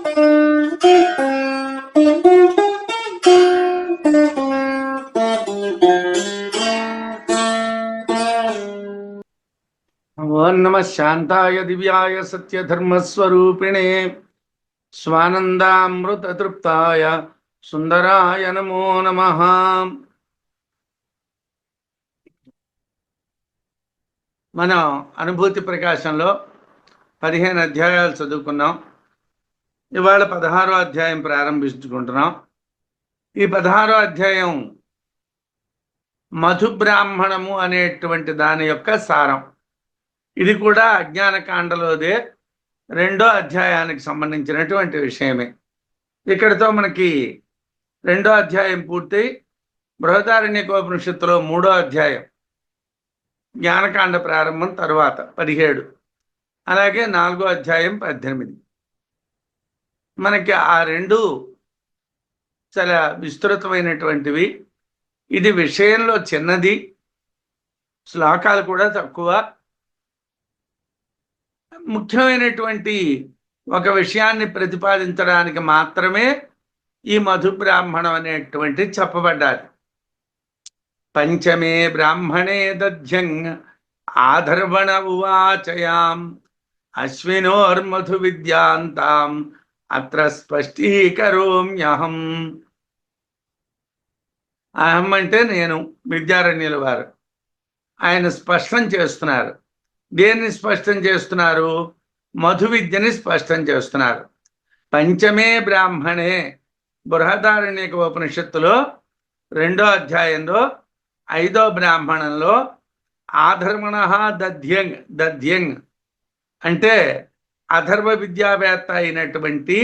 ఓం నమ శాంతాయ దివ్యాయ సత్యధర్మస్వరూపిణే స్వానందామృతతృప్తాయ సుందరాయ నమో నమః. మనం అనుభూతి ప్రకాశంలో 15 అధ్యాయాలు చదువుకున్నాం. ఇవాళ 16వ అధ్యాయం ప్రారంభించుకుంటున్నాం. ఈ 16వ అధ్యాయం మధుబ్రాహ్మణము అనేటువంటి దాని యొక్క సారం. ఇది కూడా అజ్ఞానకాండలోదే 2వ అధ్యాయానికి సంబంధించినటువంటి విషయమే. ఇక్కడితో మనకి 2వ అధ్యాయం పూర్తి. బృహదారణ్యకోపనిషత్తులో 3వ అధ్యాయం జ్ఞానకాండ ప్రారంభం తరువాత 17, అలాగే 4వ అధ్యాయం 18. మనకి ఆ రెండు చాలా విస్తృతమైనటువంటివి. ఇది విషయంలో చిన్నది, శ్లోకాలు కూడా తక్కువ. ముఖ్యమైనటువంటి ఒక విషయాన్ని ప్రతిపాదించడానికి మాత్రమే ఈ మధుబ్రాహ్మణం అనేటువంటి చెప్పబడ్డాది. పంచమే బ్రాహ్మణే దధ్యం ఆధర్వణ ఉవాచయాం అశ్వినోర్మధు విద్యాంతాం అత్ర స్పష్టీకరోమ్యహం. అహం అంటే నేను, విద్యారణ్యుల వారు. ఆయన స్పష్టం చేస్తున్నారు. దేన్ని స్పష్టం చేస్తున్నారు? మధు విద్యని స్పష్టం చేస్తున్నారు. పంచమే బ్రాహ్మణే, బృహదారణ్యక ఉపనిషత్తులో 2వ అధ్యాయంలో 5వ బ్రాహ్మణంలో ఆధర్మణ దధ్యంగ్ అంటే అధర్వ విద్యావేత్త అయినటువంటి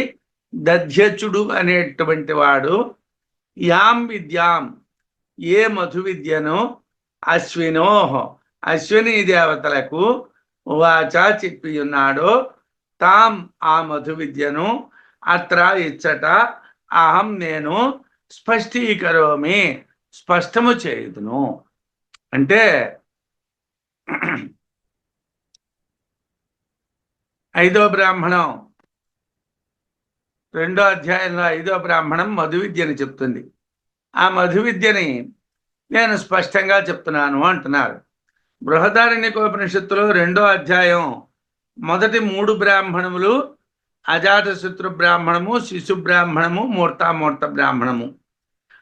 దధ్యచుడు అనేటువంటి వాడు యాం విద్యాం, ఏ మధు విద్యను అశ్వినోహో, అశ్విని దేవతలకు ఉవాచ చెప్పి ఉన్నాడో తాం, ఆ మధు విద్యను అత్ర ఇచ్చట అహం నేను స్పష్టీకరోమి, స్పష్టము చేయుదును. అంటే 5వ బ్రాహ్మణం 2వ అధ్యాయంలో 5వ బ్రాహ్మణం మధు విద్యని చెప్తుంది. ఆ మధు విద్యని నేను స్పష్టంగా చెప్తున్నాను అంటున్నారు. బృహదారణ్యకోపనిషత్తులో 2వ అధ్యాయం మొదటి 3 బ్రాహ్మణములు అజాతశత్రు బ్రాహ్మణము, శిశు బ్రాహ్మణము, మూర్తామూర్త బ్రాహ్మణము,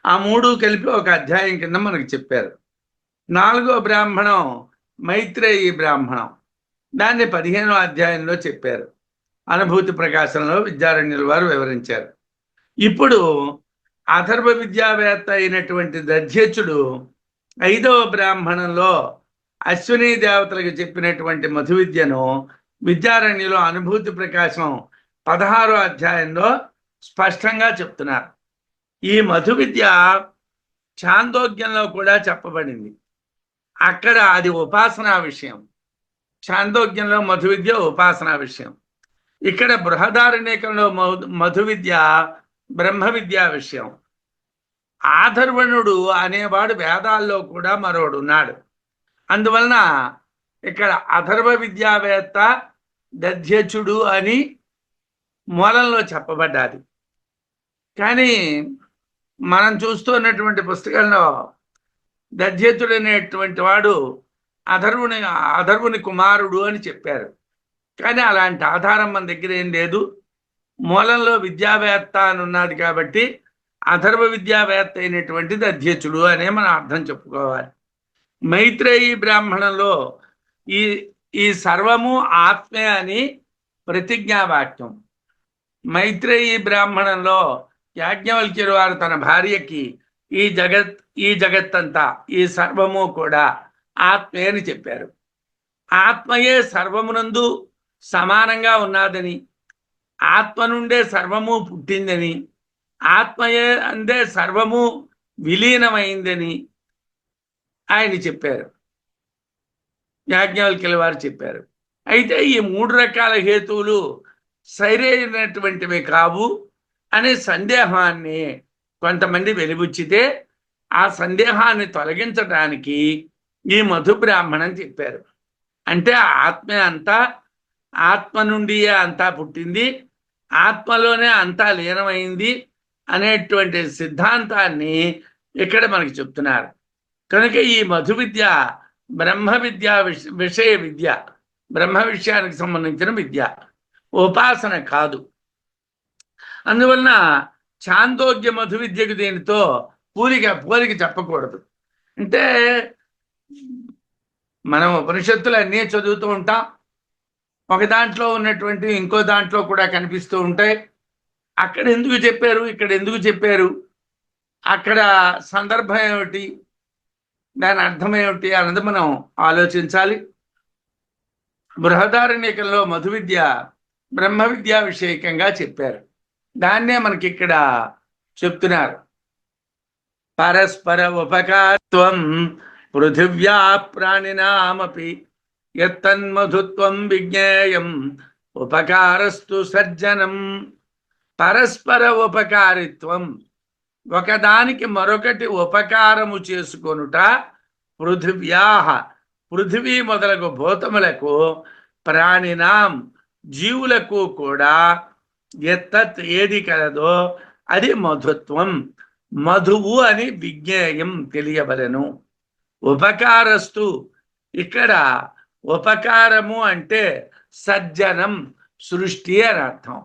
ఆ 3 కలిపి ఒక అధ్యాయం కింద మనకు చెప్పారు. 4వ బ్రాహ్మణం మైత్రేయి బ్రాహ్మణం, దాన్ని 15వ అధ్యాయంలో చెప్పారు. అనుభూతి ప్రకాశంలో విద్యారణ్యుల వారు వివరించారు. ఇప్పుడు అథర్వ విద్యావేత్త అయినటువంటి దధ్యచుడు 5వ బ్రాహ్మణంలో అశ్విని దేవతలకు చెప్పినటువంటి మధు విద్యను విద్యారణ్యులు అనుభూతి ప్రకాశం 16వ అధ్యాయంలో స్పష్టంగా చెప్తున్నారు. ఈ మధు విద్య ఛాందోగ్యంలో కూడా చెప్పబడింది. అక్కడ అది ఉపాసనా విషయం. ఛాందోగ్యంలో మధు విద్య ఉపాసనా విషయం. ఇక్కడ బృహదారణ్యకంలో మధు విద్య బ్రహ్మ విద్యా విషయం. ఆధర్వణుడు అనేవాడు వేదాల్లో కూడా మరోడు ఉన్నాడు. అందువలన ఇక్కడ అథర్వ విద్యావేత్త దధ్యచుడు అని మూలంలో చెప్పబడ్డాది. కానీ మనం చూస్తున్నటువంటి పుస్తకంలో దధ్యచుడు అనేటువంటి వాడు అథర్వుని కుమారుడు అని చెప్పారు. కానీ అలాంటి ఆధారం మన దగ్గర ఏం లేదు. మూలంలో విద్యావేత్త అని ఉన్నది కాబట్టి అథర్వ విద్యావేత్త అయినటువంటి దధ్యచుడు అనే మనం అర్థం చెప్పుకోవాలి. మైత్రేయి బ్రాహ్మణంలో ఈ సర్వము ఆత్మే అని ప్రతిజ్ఞావాక్యం. మైత్రేయి బ్రాహ్మణంలో యాజ్ఞవల్క్యుల వారు తన భార్యకి ఈ జగత్తంతా, ఈ సర్వము కూడా ఆత్మే అని చెప్పారు. ఆత్మయే సర్వమునందు సమానంగా ఉన్నదని, ఆత్మ నుండే సర్వము పుట్టిందని, ఆత్మయే అందే సర్వము విలీనమైందని ఆయన చెప్పారు, యాజ్ఞవల్క్యుల వారు చెప్పారు. అయితే ఈ 3 రకాల హేతువులు సరైనటువంటివి కావు అనే సందేహాన్ని కొంతమంది వెలిబుచ్చితే ఆ సందేహాన్ని తొలగించడానికి ఈ మధు బ్రాహ్మణం చెప్పారు. అంటే ఆత్మ నుండియే అంతా పుట్టింది, ఆత్మలోనే అంతా లీనమైంది అనేటువంటి సిద్ధాంతాన్ని ఇక్కడ మనకి చెప్తున్నారు. కనుక ఈ మధు విద్య బ్రహ్మ విద్య, విషయ విద్య, బ్రహ్మ విషయానికి సంబంధించిన విద్య, ఉపాసన కాదు. అందువలన ఛాందోగ్య మధు విద్యకు దీనితో పోలిక చెప్పకూడదు. అంటే మనం ఉపనిషత్తులు అన్నీ చదువుతూ ఉంటాం, ఒక దాంట్లో ఉన్నటువంటి ఇంకో దాంట్లో కూడా కనిపిస్తూ ఉంటాయి. అక్కడ ఎందుకు చెప్పారు, ఇక్కడ ఎందుకు చెప్పారు, అక్కడ సందర్భం ఏమిటి, దాని అర్థం ఏమిటి అన్నది మనం ఆలోచించాలి. బృహదారణ్యకంలో మధు విద్య బ్రహ్మ విద్యా విషయకంగా చెప్పారు. దాన్నే మనకి ఇక్కడ చెప్తున్నారు. పరస్పర ఉపకారత్వం పృథివ్యా ప్రాణినామపి యత్తన్మధుత్వం విజ్ఞేయం ఉపకారస్తు సజ్జనం. పరస్పర ఉపకారిత్వం, ఒకదానికి మరొకటి ఉపకారము చేసుకొనుట, పృథివ్యా పృథివీ మొదలగు భూతములకు, ప్రాణినాం జీవులకు కూడా, ఎత్తత్ ఏది కలదో అది మధుత్వం, మధువు అని విజ్ఞేయం తెలియవలెను. ఉపకారస్తు, ఇక్కడ ఉపకారము అంటే సజ్జనం, సృష్టి అని అర్థం.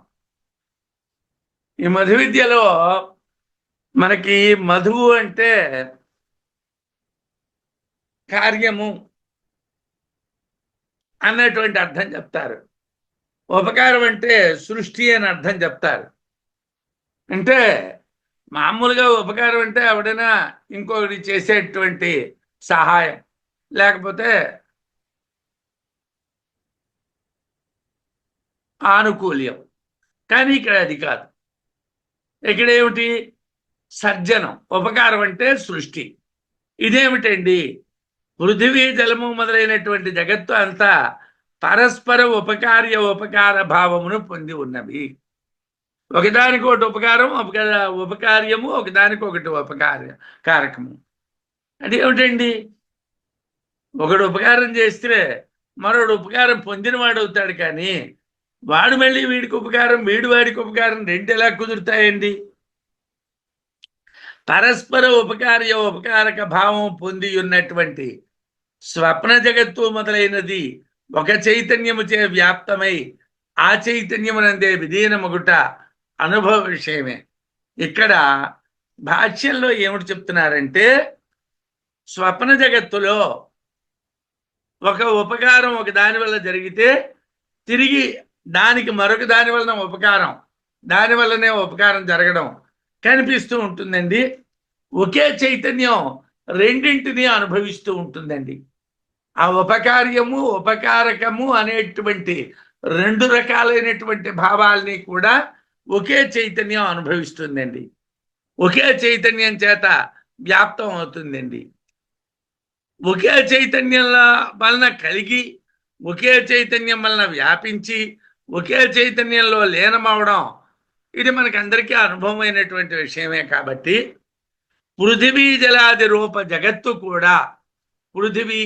ఈ మధు విద్యలో మనకి మధువు అంటే కార్యము అన్నటువంటి అర్థం చెప్తారు, ఉపకారం అంటే సృష్టి అని అర్థం చెప్తారు. అంటే మామూలుగా ఉపకారం అంటే ఎవడైనా ఇంకొకటి చేసేటువంటి సహాయం, లేకపోతే ఆనుకూల్యం. కానీ ఇక్కడ అది కాదు. ఇక్కడ ఏమిటి? సర్జనం. ఉపకారం అంటే సృష్టి. ఇదేమిటండి? పృథివీ జలము మొదలైనటువంటి జగత్తు అంతా పరస్పర ఉపకార భావమును పొంది ఉన్నవి. ఒకదానికొకటి ఉపకారం, ఉపకార్యము, ఒకదానికొకటి కారకము. అంటే ఏమిటండి? ఒకడు ఉపకారం చేస్తే మరొకడు ఉపకారం పొందినవాడు అవుతాడు, కానీ వాడు మళ్ళీ వీడికి ఉపకారం, వీడు వాడికి ఉపకారం రెండు ఎలా కుదురుతాయండి? పరస్పర ఉపకారక భావం పొంది ఉన్నటువంటి స్వప్న జగత్తు మొదలైనది ఒక చైతన్యము చే వ్యాప్తమై ఆ చైతన్యమునందే విలీనమగుట అనుభవ విషయమే. ఇక్కడ భాష్యంలో ఏమిటి చెప్తున్నారంటే, స్వప్న జగత్తులో ఒక ఉపకారం ఒక దాని వల్ల జరిగితే తిరిగి దానికి మరొక దాని వలన ఉపకారం, దాని వల్లనే ఉపకారం జరగడం కనిపిస్తూ ఉంటుందండి. ఒకే చైతన్యం రెండింటినీ అనుభవిస్తూ ఉంటుందండి. ఆ ఉపకార్యము ఉపకారకము అనేటువంటి రెండు రకాలైనటువంటి భావాల్ని కూడా ఒకే చైతన్యం అనుభవిస్తుందండి. ఒకే చైతన్యం చేత వ్యాప్తం అవుతుందండి. ఒకే చైతన్యం వలన కలిగి, ఒకే చైతన్యం వలన వ్యాపించి, ఒకే చైతన్యంలో లీనమవడం ఇది మనకందరికీ అనుభవమైనటువంటి విషయమే. కాబట్టి పృథివీ జలాది రూప జగత్తు కూడా, పృథివీ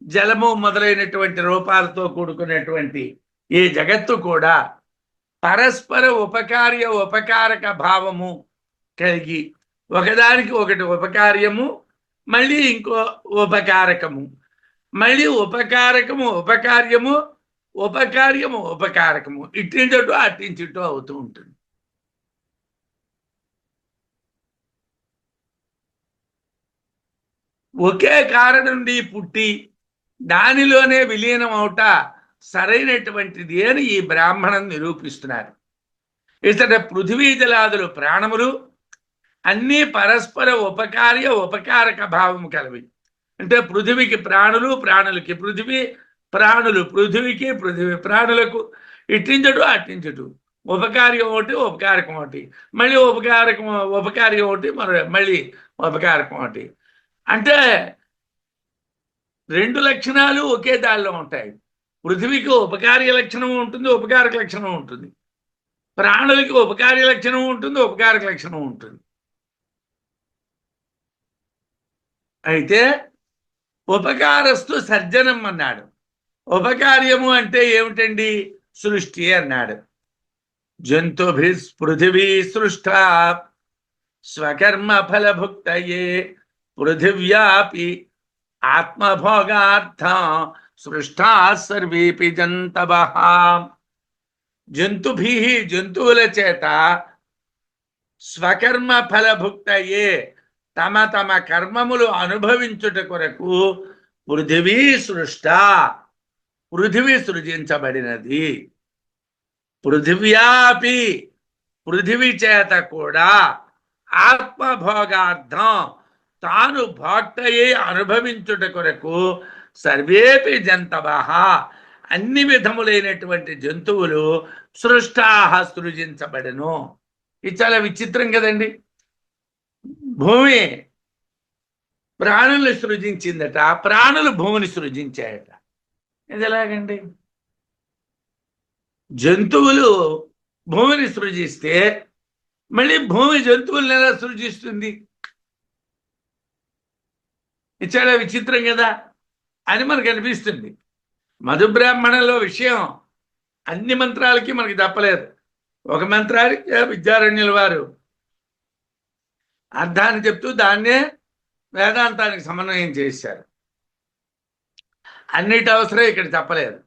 జలము మొదలైనటువంటి రూపాలతో కూడుకున్నటువంటి ఈ జగత్తు కూడా పరస్పర ఉపకారక భావము కలిగి, ఒకదానికి ఒకటి ఉపకార్యము, మళ్ళీ ఇంకో ఉపకారకము, మళ్ళీ ఉపకారకము ఉపకార్యము, ఉపకారకము, ఇట్టించటో అట్టించటో అవుతూ ఉంటుంది. ఒకే కారణం నుండి పుట్టి దానిలోనే విలీనం అవుట సరైనటువంటిది అని ఈ బ్రాహ్మణం నిరూపిస్తున్నారు. ఇతర పృథివీ జలాదులు ప్రాణములు అన్నీ పరస్పర ఉపకారక భావము కలవి. అంటే పృథివికి ప్రాణులు, ప్రాణులకి పృథివీ, ప్రాణులు పృథివికి, పృథివీ ప్రాణులకు, ఇట్టించడు అట్టించడు, ఉపకార్యం ఒకటి ఉపకారకం ఒకటి, మళ్ళీ ఉపకార్యం ఒకటి, మళ్ళీ ఉపకారకం ఒకటి. అంటే రెండు లక్షణాలు ఒకే దానిలో ఉంటాయి. పృథివీకి ఉపకార్య లక్షణం ఉంటుంది, ఉపకారక లక్షణం ఉంటుంది. ప్రాణులకి ఉపకార్య లక్షణం ఉంటుంది, ఉపకారక లక్షణం ఉంటుంది. అయితే ఉపకారస్తు సర్జనం అన్నాడు. ఉపకార్యము అంటే ఏమిటండి? సృష్టి అన్నాడు. జంతుభిః సృష్టా స్వకర్మ ఫలభుక్తయే పృథివ్యాపి ఆత్మభోగార్థం సృష్టా సర్వేపి జంతవః. జంతుభిః జంతువుల చేత స్వకర్మ ఫలభుక్తయే తమ తమ కర్మములు అనుభవించుట కొరకు పృథివీ సృష్ట పృథివీ సృజించబడినది. పృథివ్యాపి పృథివీ చేత కూడా ఆత్మభోగార్థం తాను భోక్తయే అనుభవించుట కొరకు సర్వేపి జంతవః అన్ని విధములైనటువంటి జంతువులు సృష్టాః సృజించబడెను. ఇది చాలా విచిత్రం కదండి. భూమి ప్రాణులు సృజించిందట, ప్రాణులు భూమిని సృజించాయట. ఇది ఎలాగండి? జంతువులు భూమిని సృజిస్తే మళ్ళీ భూమి జంతువులను ఎలా సృజిస్తుంది? ఇది చాలా విచిత్రం కదా అని మనకు అనిపిస్తుంది. మధుబ్రాహ్మణంలో విషయం అన్ని మంత్రాలకి మనకి తప్పలేదు. ఒక మంత్రానికి విద్యారణ్యుల వారు అర్థాన్ని చెప్తూ దాన్నే వేదాంతానికి సమన్వయం చేశారు. అన్నిటి అవసరం ఇక్కడ చెప్పలేదు,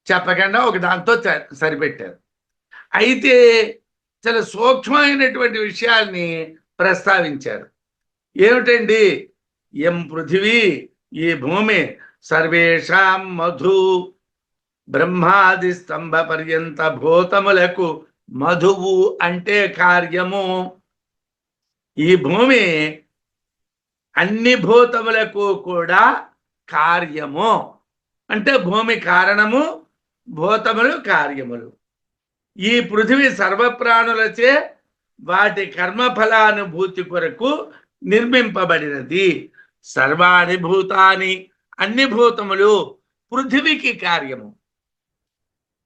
చెప్పకుండా ఒక దాంతో సరిపెట్టారు. అయితే చాలా సూక్ష్మమైనటువంటి విషయాల్ని ప్రస్తావించారు. ఏమిటండి? ఎం పృథివీ, ఈ భూమి, సర్వేషాం మధు బ్రహ్మాది స్తంభ పర్యంత భూతములకు మధువు అంటే కార్యము. ఈ భూమి అన్ని భూతములకు కూడా కార్యము అంటే భూమి కారణము, భూతములు కార్యములు. ఈ పృథివీ సర్వప్రాణులచే వాటి కర్మఫలానుభూతి కొరకు నిర్మింపబడినది. సర్వాణి భూతాని, అన్ని భూతములు పృథివీకి కార్యము.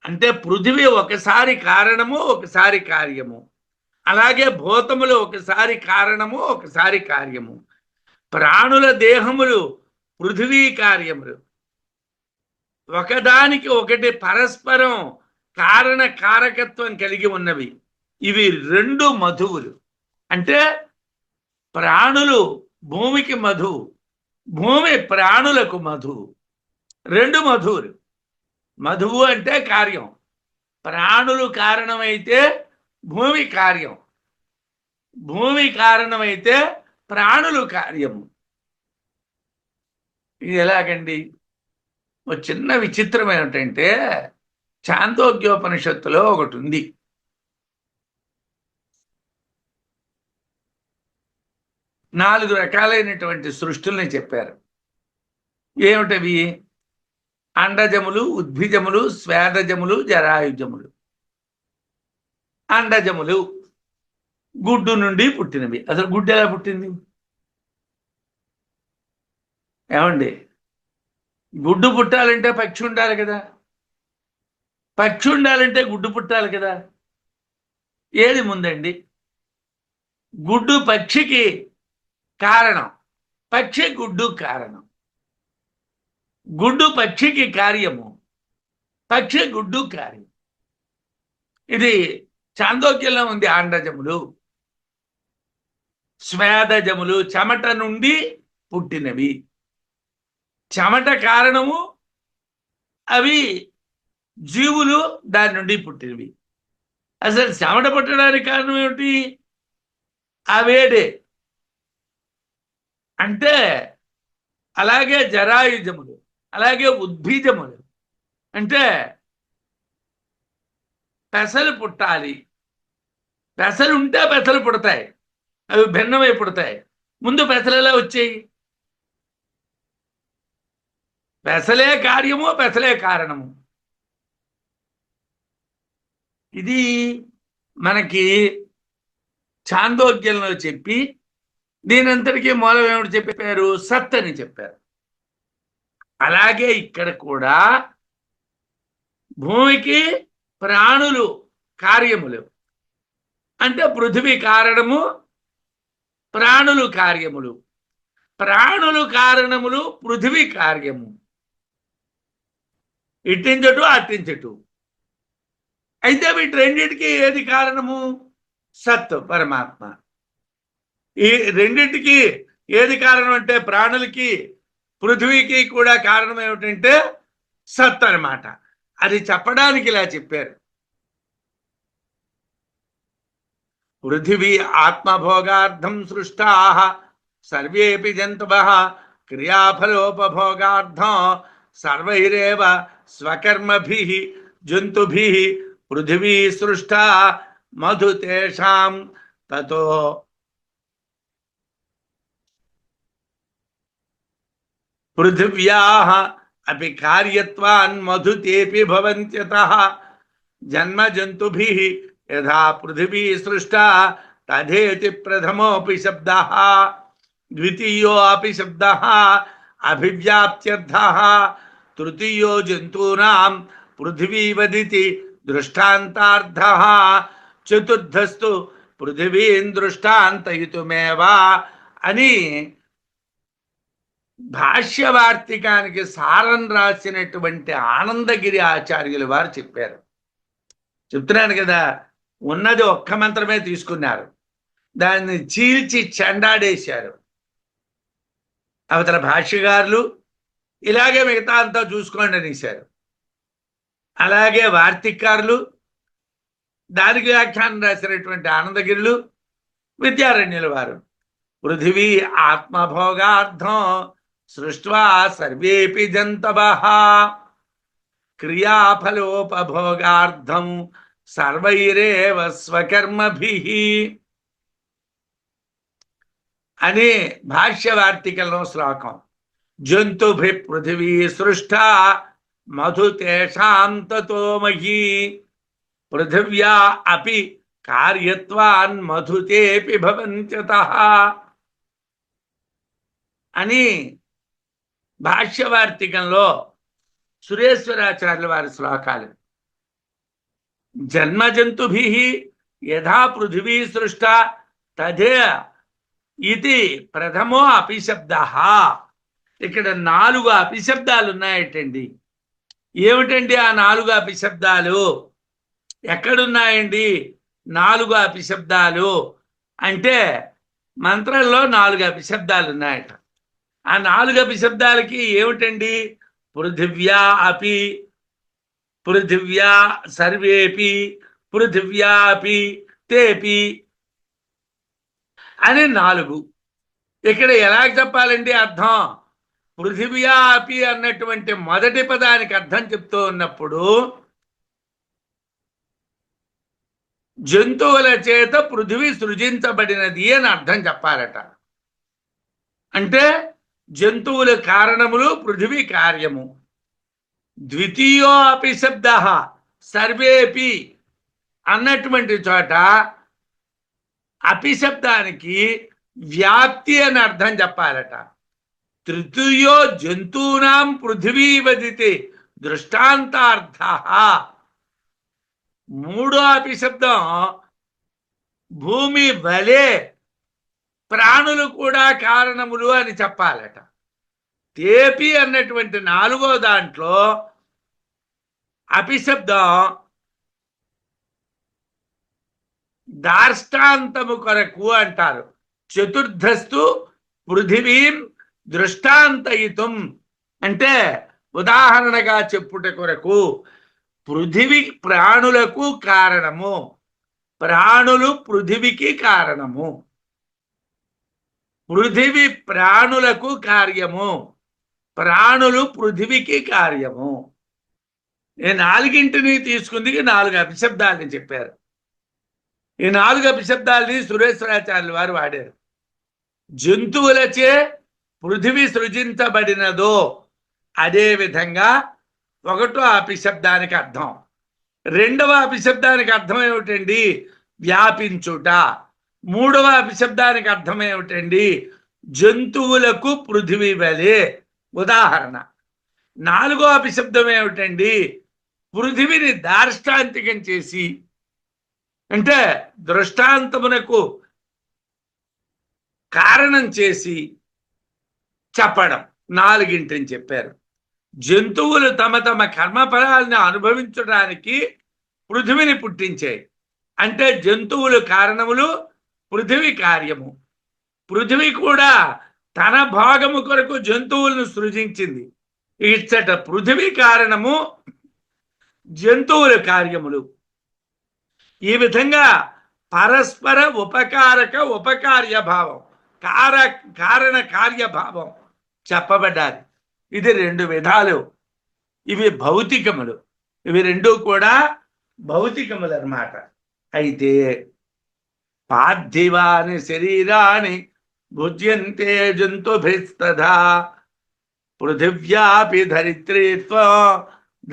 అంటే పృథివీ ఒకసారి కారణము, ఒకసారి కార్యము. అలాగే భూతములు ఒకసారి కారణము, ఒకసారి కార్యము. ప్రాణుల దేహములు పృథివీ కార్యములు. ఒకదానికి ఒకటి పరస్పరం కారణ కారకత్వం కలిగి ఉన్నవి. ఇవి రెండు మధువులు. అంటే ప్రాణులు భూమికి మధువు, భూమి ప్రాణులకు మధువు. రెండు మధువులు. మధువు అంటే కార్యం. ప్రాణులు కారణమైతే భూమి కార్యం, భూమి కారణమైతే ప్రాణులు కార్యము. ఇది ఎలాగండి? ఒక చిన్న విచిత్రం ఏమిటంటే ఛాందోగ్యోపనిషత్తులో ఒకటి ఉంది. నాలుగు రకాలైనటువంటి సృష్టిల్ని చెప్పారు. ఏమిటవి? అండజములు, ఉద్భిజములు, స్వేదజములు, జరాయుజములు. అండజములు గుడ్డు నుండి పుట్టినవి. అసలు గుడ్డు ఎలా పుట్టింది? ఏమండి? గుడ్డు పుట్టాలంటే పక్షి ఉండాలి కదా, పక్షి ఉండాలంటే గుడ్డు పుట్టాలి కదా. ఏది ముందండి? గుడ్డు పక్షికి కారణం, పక్షి గుడ్డు కారణం. గుడ్డు పక్షికి కార్యము, పక్షి గుడ్డు కార్యం. ఇది చాందోగ్యంలో ఉంది. ఆండజములు, స్వేదజములు చెమట నుండి పుట్టినవి. చెమట కారణము, అవి జీవులు దాని నుండి పుట్టినవి. అసలు చెమట పుట్టడానికి కారణం ఏమిటి? ఆ వేడే. అంటే అలాగే జరాయుజములు, అలాగే ఉద్భిజములు. అంటే పెసలు పుట్టాలి, పెసలు ఉంటే పెసలు పుడతాయి, అవి భిన్నమై పుడతాయి. ముందు పెసలు ఎలా వచ్చాయి? పెసలే కార్యము, పెసలే కారణము. ఇది మనకి ఛాందోగ్యంలో చెప్పి దీనంతటికీ మూలం ఏమిటి చెప్పారు? సత్ అని చెప్పారు. అలాగే ఇక్కడ కూడా భూమికి ప్రాణులు కార్యములు. అంటే పృథివీ కారణము, ప్రాణులు కార్యములు. ప్రాణులు కారణములు, పృథివీ కార్యము. ఇట్టించటు అట్టించటు. అయితే వీటి రెండింటికి ఏది కారణము? సత్ పరమాత్మ. ఈ రెండింటికి ఏది కారణం అంటే ప్రాణులకి పృథ్వీకి కూడా కారణం ఏమిటంటే సత్ అనమాట. అది చెప్పడానికి ఇలా చెప్పారు. పృథివీ ఆత్మభోగార్థం సృష్టా సర్వేపి జంతువః క్రియాఫలోపభోగార్థం సర్వైరేవ స్వకర్మభిః జంతుభిః పృథివీ సృష్టా మధు తేషాం తతో పృథివ్యాః अपि कार्यत्वान् मधु तेऽपि भवन्त्यतः जन्म जन्तुभिः यथा पृथिवी सृष्टा तथेति प्रथमोऽपि शब्दः द्वितीयोऽपि शब्दः अभिव्याप्त्यर्थः तृतीयो जन्तूनां पृथिवीवदिति दृष्टान्तार्थः चतुर्थस्तु पृथिवीं दृष्टान्तयितुमेव అని భాష్యవార్తికానికి సారం రాసినటువంటి ఆనందగిరి ఆచార్యులు వారు చెప్పారు. చెప్తున్నాను కదా, ఉన్నది ఒక్క మంత్రమే తీసుకున్నారు, దాన్ని చీల్చి చెండాడేశారు. అవతల భాష్యకారులు ఇలాగే మిగతా అంతా చూసుకోండి అనేశారు. అలాగే వార్తికారులు, దానికి వ్యాఖ్యానం రాసినటువంటి ఆనందగిరులు, విద్యారణ్యుల వారు పృథివీ ఆత్మభోగార్థం సృష్ట్వా సర్వేపి జంతవః క్రియాఫలోపభోగార్థం సర్వైరేవ స్వకర్మభిః అని భాష్యవార్తికలో శ్లోకం. జంతుభిః పృథివీ సృష్టా మధు తేషాం తతో మహీ పృథివ్యా అపి కార్యత్వాన్ మధుతేపి భవంత్యతః అని భాష్యవార్తికంలో సురేశ్వరాచార్యుల వారి శ్లోకాలు. జన్మజంతుభిః యథా పృథివీ సృష్టా తథే ఇది ప్రథమో అపిశబ్దః. ఇక్కడ 4 అపిశబ్దాలు ఉన్నాయటండి. ఏమిటండి ఆ 4 అపిశబ్దాలు? ఎక్కడున్నాయండి 4 అపిశబ్దాలు అంటే మంత్రంలో 4 అపిశబ్దాలు ఉన్నాయట. ఆ 4 అపిశబ్దాలకి ఏమిటండి? పృథివ్యా అపి, పృథివ్యా సర్వేపి, పృథివ్యా అపి తేపి అని 4. ఇక్కడ ఎలా చెప్పాలండి అర్థం? పృథివ్యా అపి అన్నటువంటి మొదటి పదానికి అర్థం చెప్తూ ఉన్నప్పుడు జంతువుల చేత పృథివీ సృజించబడినది అని అర్థం చెప్పాలట. అంటే జంతువుల కారణములు, పృథివీ కార్యము. ద్వితీయో అపి శబ్ద సర్వేపి అన్నటువంటి చోట అపిశబ్దానికి వ్యాప్తి అని అర్థం చెప్పాలట. తృతీయో జంతూనాం పృథివీ వదితే దృష్టాంతార్థ. 3వ అపిశబ్దం భూమి వలె ప్రాణులు కూడా కారణములు అని చెప్పాలట. తేపి అన్నటువంటి 4వ దాంట్లో అపిశబ్దం దార్ష్టాంతము కొరకు అంటారు. చతుర్థస్తు పృథివీం దృష్టాంతయితుం అంటే ఉదాహరణగా చెప్పుట కొరకు. పృథివీ ప్రాణులకు కారణము, ప్రాణులు పృథివికి కారణము. పృథివీ ప్రాణులకు కార్యము, ప్రాణులు పృథివికి కార్యము. ఈ 4ంటిని తీసుకుంది 4 అపిశబ్దాలని చెప్పారు. ఈ 4 అపిశబ్దాలని సురేశ్వరాచార్యుల వారు వాడారు. జంతువులచే పృథివీ సృజించబడినదో అదే విధంగా 1వ అపిశబ్దానికి అర్థం. 2వ అపిశబ్దానికి అర్థం ఏమిటండి? వ్యాపించుట. 3వ అపిశబ్దానికి అర్థం ఏమిటండి? జంతువులకు పృథివీ వలె ఉదాహరణ. 4వ అపిశబ్దం ఏమిటండి? పృథివిని దార్ష్టాంతికం చేసి అంటే దృష్టాంతమునకు కారణం చేసి చెప్పడం. 4ంటిని చెప్పారు. జంతువులు తమ తమ కర్మఫలాలను అనుభవించడానికి పృథివిని పుట్టించాయి. అంటే జంతువులు కారణములు, పృథివి కార్యము. పృథివి కూడా తన భాగము కొరకు జంతువులను సృజించింది. ఇచ్చట పృథివి కారణము, జంతువుల కార్యములు. ఈ విధంగా పరస్పర ఉపకారక ఉపకార్య భావం, కారణ కార్యభావం చెప్పబడ్డారు. ఇది 2 విధాలు. ఇవి భౌతికములు. ఇవి 2 కూడా భౌతికములు అన్నమాట. అయితే పార్థివాని శరీరాన్ని భుజ్యంతే జంతుభిస్తథా పృథివ్యాపి ధరిత్రీత్వం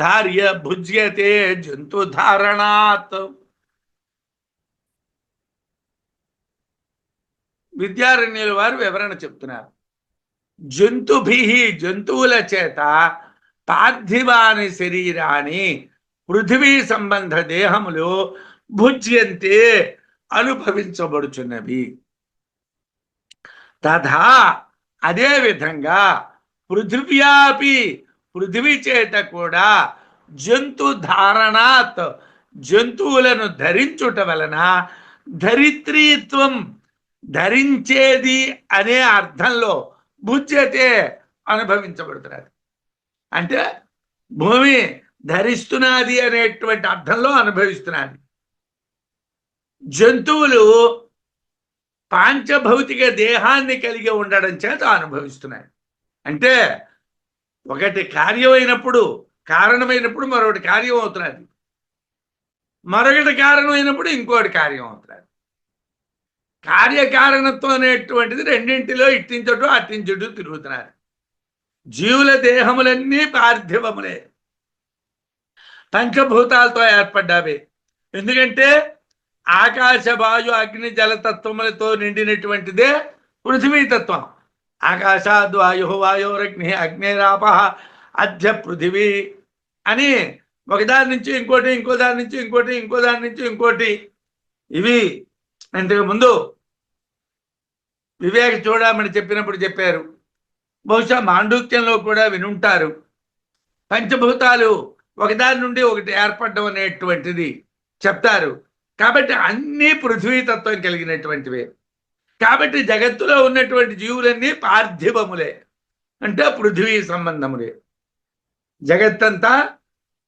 ధార్య భుజ్యతే జంతు ధారణాత్. విద్యారణ్యుల వారు వివరణ చెప్తున్నారు. జంతుభి, జంతువుల చేత పార్థివాని శరీరాన్ని, పృథివీ సంబంధ దేహములు భుజ్యంతే అనుభవించబడుచున్నవి. తథా అదే విధంగా పృథివ్యాపి, పృథివీ చేత కూడా జంతు ధారణాత్, జంతువులను ధరించుట వలన ధరిత్రీత్వం, ధరించేది అనే అర్థంలో భుజ్యతే అనుభవించబడుతున్నది. అంటే భూమి ధరిస్తున్నది అనేటువంటి అర్థంలో అనుభవిస్తున్నది. జంతువులు పాంచభౌతిక దేహాన్ని కలిగి ఉండడం చేత అనుభవిస్తున్నాయి. అంటే ఒకటి కార్యమైనప్పుడు, కారణమైనప్పుడు మరొకటి కార్యం అవుతున్నది, మరొకటి కారణమైనప్పుడు ఇంకోటి కార్యం అవుతున్నది. కార్యకారణత్వం అనేటువంటిది రెండింటిలో ఇట్టించటు అట్టించటు తిరుగుతున్నారు. జీవుల దేహములన్నీ పార్థివములే, పంచభూతాలతో ఏర్పడ్డావే. ఎందుకంటే ఆకాశ వాయు అగ్ని జలతత్వములతో నిండినటువంటిదే పృథివీతత్వం. ఆకాశాద్ వాయు వాయోరగ్ని అగ్నిరాప అధ్య పృథివీ అని ఒకదాని నుంచి ఇంకోటి, ఇంకో దాని నుంచి ఇంకోటి, ఇంకో దాని నుంచి ఇంకోటి. ఇవి ఇంతకు ముందు వివేక చూడమని చెప్పినప్పుడు చెప్పారు. బహుశా మాండూక్యంలో కూడా వినుంటారు. పంచభూతాలు ఒకదాని నుండి ఒకటి ఏర్పడడం అనేటువంటిది చెప్తారు. కాబట్టి అన్నీ పృథ్వీతత్వం కలిగినటువంటివే. కాబట్టి జగత్తులో ఉన్నటువంటి జీవులన్నీ పార్థివములే, అంటే పృథ్వీ సంబంధములే. జగత్తంతా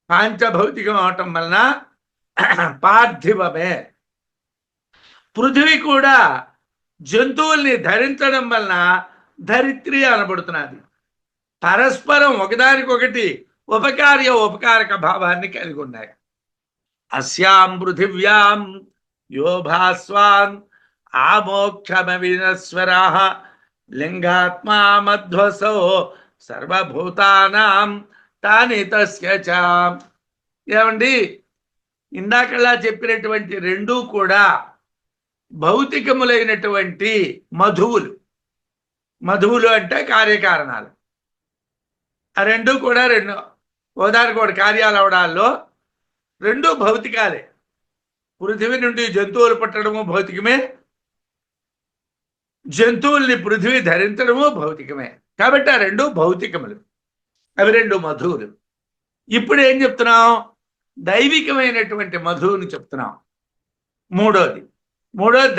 పాంచభౌతికం అవటం వలన పార్థివమే. పృథివీ కూడా జంతువుల్ని ధరించడం వలన ధరిత్రి అనబడుతున్నది. పరస్పరం ఒకదానికొకటి ఉపకార్య ఉపకారక భావాన్ని కలిగి ఉన్నాయి. అస్యాం పృథివ్యాం యో భాస్వాన్ ఆమోక్షమవినస్వరః లింగాత్మా మధ్వసో సర్వభూతానాం తాని తస్య చ. ఏమండి, ఇందాకలా చెప్పినటువంటి 2 కూడా భౌతికములైనటువంటి మధువులు. మధువులు అంటే కార్యకారణాలు. ఆ 2 కూడా ఒకదానికొకటి కార్యాలు అవడాల్లో 2 భౌతికాలే. పృథివీ నుండి జంతువులు పుట్టడము భౌతికమే, జంతువుల్ని పృథివీ ధరించడము భౌతికమే. కాబట్టి ఆ 2 భౌతికములు, అవి 2 మధువులు. ఇప్పుడు ఏం చెప్తున్నాం? దైవికమైనటువంటి మధువుని చెప్తున్నాం. మూడోది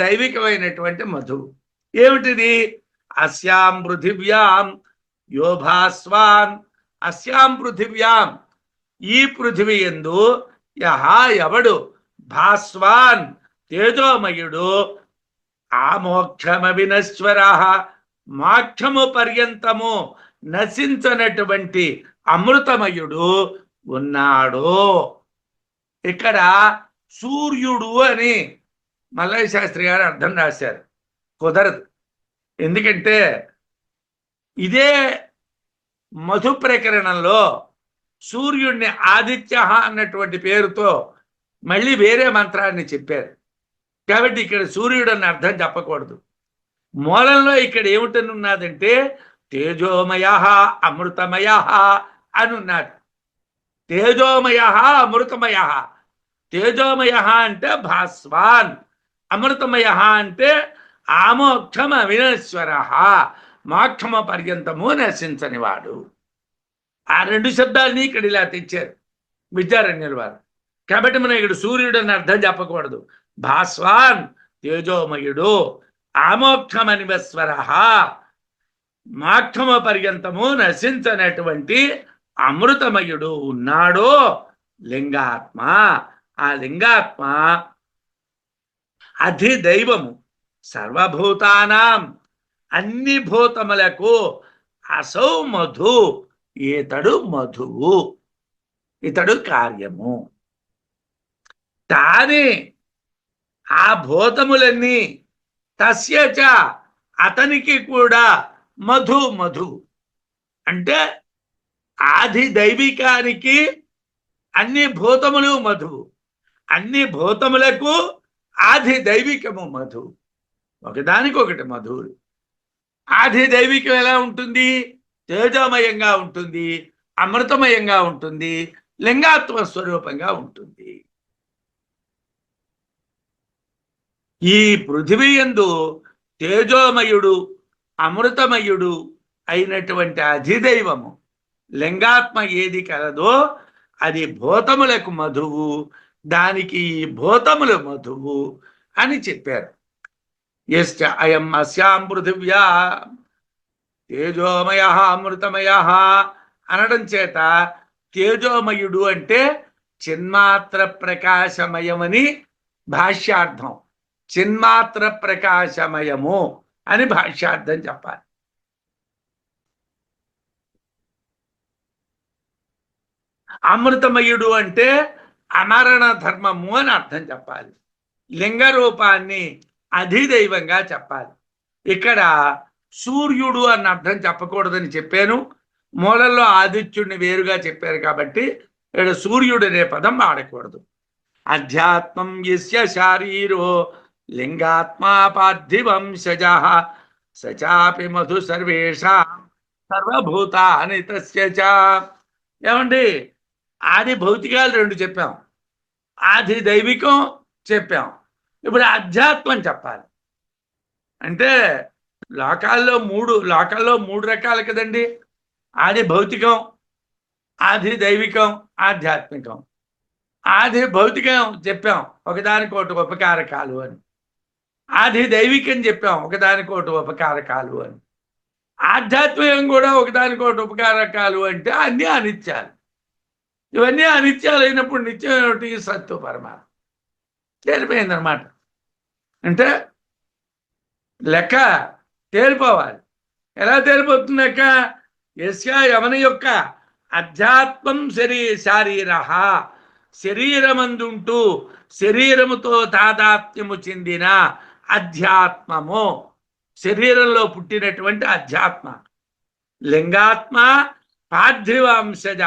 దైవికమైనటువంటి మధువు ఏమిటిది? అస్యాం పృథివ్యాం యో భాస్వాన్. అస్యాం పృథివ్యాం, ఈ పృథివీ యందు ఎవడు భాస్వాన్ తేజోమయుడు, ఆమోక్షమవినశ్వరః మోక్షము పర్యంతము నశించనటువంటి అమృతమయుడు ఉన్నాడు. ఇక్కడ సూర్యుడు అని మల్లయ్య శాస్త్రి గారు అర్థం రాశారు. కుదరదు. ఎందుకంటే ఇదే మధు ప్రకరణంలో సూర్యుడిని ఆదిత్య అన్నటువంటి పేరుతో మళ్ళీ వేరే మంత్రాన్ని చెప్పారు. కాబట్టి ఇక్కడ సూర్యుడు అన్న అర్థం చెప్పకూడదు. మూలంలో ఇక్కడ ఏమిటని ఉన్నదంటే తేజోమయ అమృతమయ అని ఉన్నది. తేజోమయ అమృతమయ. తేజోమయ అంటే భాస్వాన్, అమృతమయ అంటే ఆమోక్షమ వినశ్వర, మోక్షమ పర్యంతము నశించనివాడు. ఆ 2 శబ్దాలని ఇక్కడ ఇలా తెచ్చారు విద్యారణ్యుల వారు. కాబట్టి మనం ఇక్కడ సూర్యుడు అని అర్థం చెప్పకూడదు. భాస్వాన్ తేజోమయుడు, ఆమోక్షమనివస్వర, మోక్షమ పర్యంతము నశించనటువంటి అమృతమయుడు ఉన్నాడు లింగాత్మ. ఆ లింగాత్మ అధిదైవము, సర్వభూతానాం, అన్ని భూతములకు అసౌ మధు, ఇతడు మధువు, ఇతడు కార్యము. తానే ఆ భూతములన్నీ తస్యచ, అతనికి కూడా మధు, మధు అంటే ఆది దైవికానికి అన్ని భూతములు మధువు, అన్ని భూతములకు ఆది దైవికము మధు, ఒకదానికొకటి మధువులు. ఆది దైవికం ఎలా ఉంటుంది? తేజోమయంగా ఉంటుంది, అమృతమయంగా ఉంటుంది, లింగాత్మ స్వరూపంగా ఉంటుంది. ఈ పృథివీ యందు తేజోమయుడు అమృతమయుడు అయినటువంటి అధిదైవము లింగాత్మ ఏది కలదో అది భూతములకు మధువు, దానికి భూతములు మధువు అని చెప్పారు. యశ్చ అయం అస్యాం పృథివ్యా తేజోమయ అమృతమయ అనడం చేత తేజోమయుడు అంటే చిన్మాత్ర ప్రకాశమయమని భాష్యార్థం, చిన్మాత్ర ప్రకాశమయము అని భాష్యార్థం చెప్పాలి. అమృతమయుడు అంటే అమరణ ధర్మము అని అర్థం చెప్పాలి. లింగ రూపాన్ని అధిదైవంగా చెప్పాలి. ఇక్కడ సూర్యుడు అన్న అర్థం చెప్పకూడదని చెప్పాను. మూలంలో ఆదిత్యుడిని వేరుగా చెప్పారు కాబట్టి ఇక్కడ సూర్యుడు అనే పదం వాడకూడదు. అధ్యాత్మం యస్య శారీరో లింగాత్మా పార్థివంశజ సచాపి మధు సర్వేషాం సర్వభూతాని తస్య చ. ఏమండి, ఆది భౌతికాలు రెండు చెప్పాం, ఆది దైవికం చెప్పాం, ఇప్పుడు అధ్యాత్మం చెప్పాలి. అంటే లోకాల్లో మూడు రకాలు కదండి, ఆది భౌతికం, ఆది దైవికం, ఆధ్యాత్మికం. ఆది భౌతికం చెప్పాం ఒకదానికోటి ఉపకారకాలు అని, ఆది దైవికం చెప్పాం ఒకదానికోటి ఉపకారకాలు అని, ఆధ్యాత్మికం కూడా ఒకదానికోటి ఉపకారకాలు అంటే అన్నీ అనిత్యాలు. ఇవన్నీ అనిత్యాలు అయినప్పుడు నిత్యం ఏమిటి? సత్తు పరమాత్మ తేలిపోయిందనమాట. అంటే లెక్క తేలిపోవాలి. ఎలా తేలిపోతుంది లెక్క? యస్య యమని యొక్క అధ్యాత్మం శారీర, శరీరమందుంటూ శరీరముతో తాదాత్మ్యము చెందిన అధ్యాత్మము, శరీరంలో పుట్టినటువంటి అధ్యాత్మ. లింగాత్మ పార్థివ అంశజ,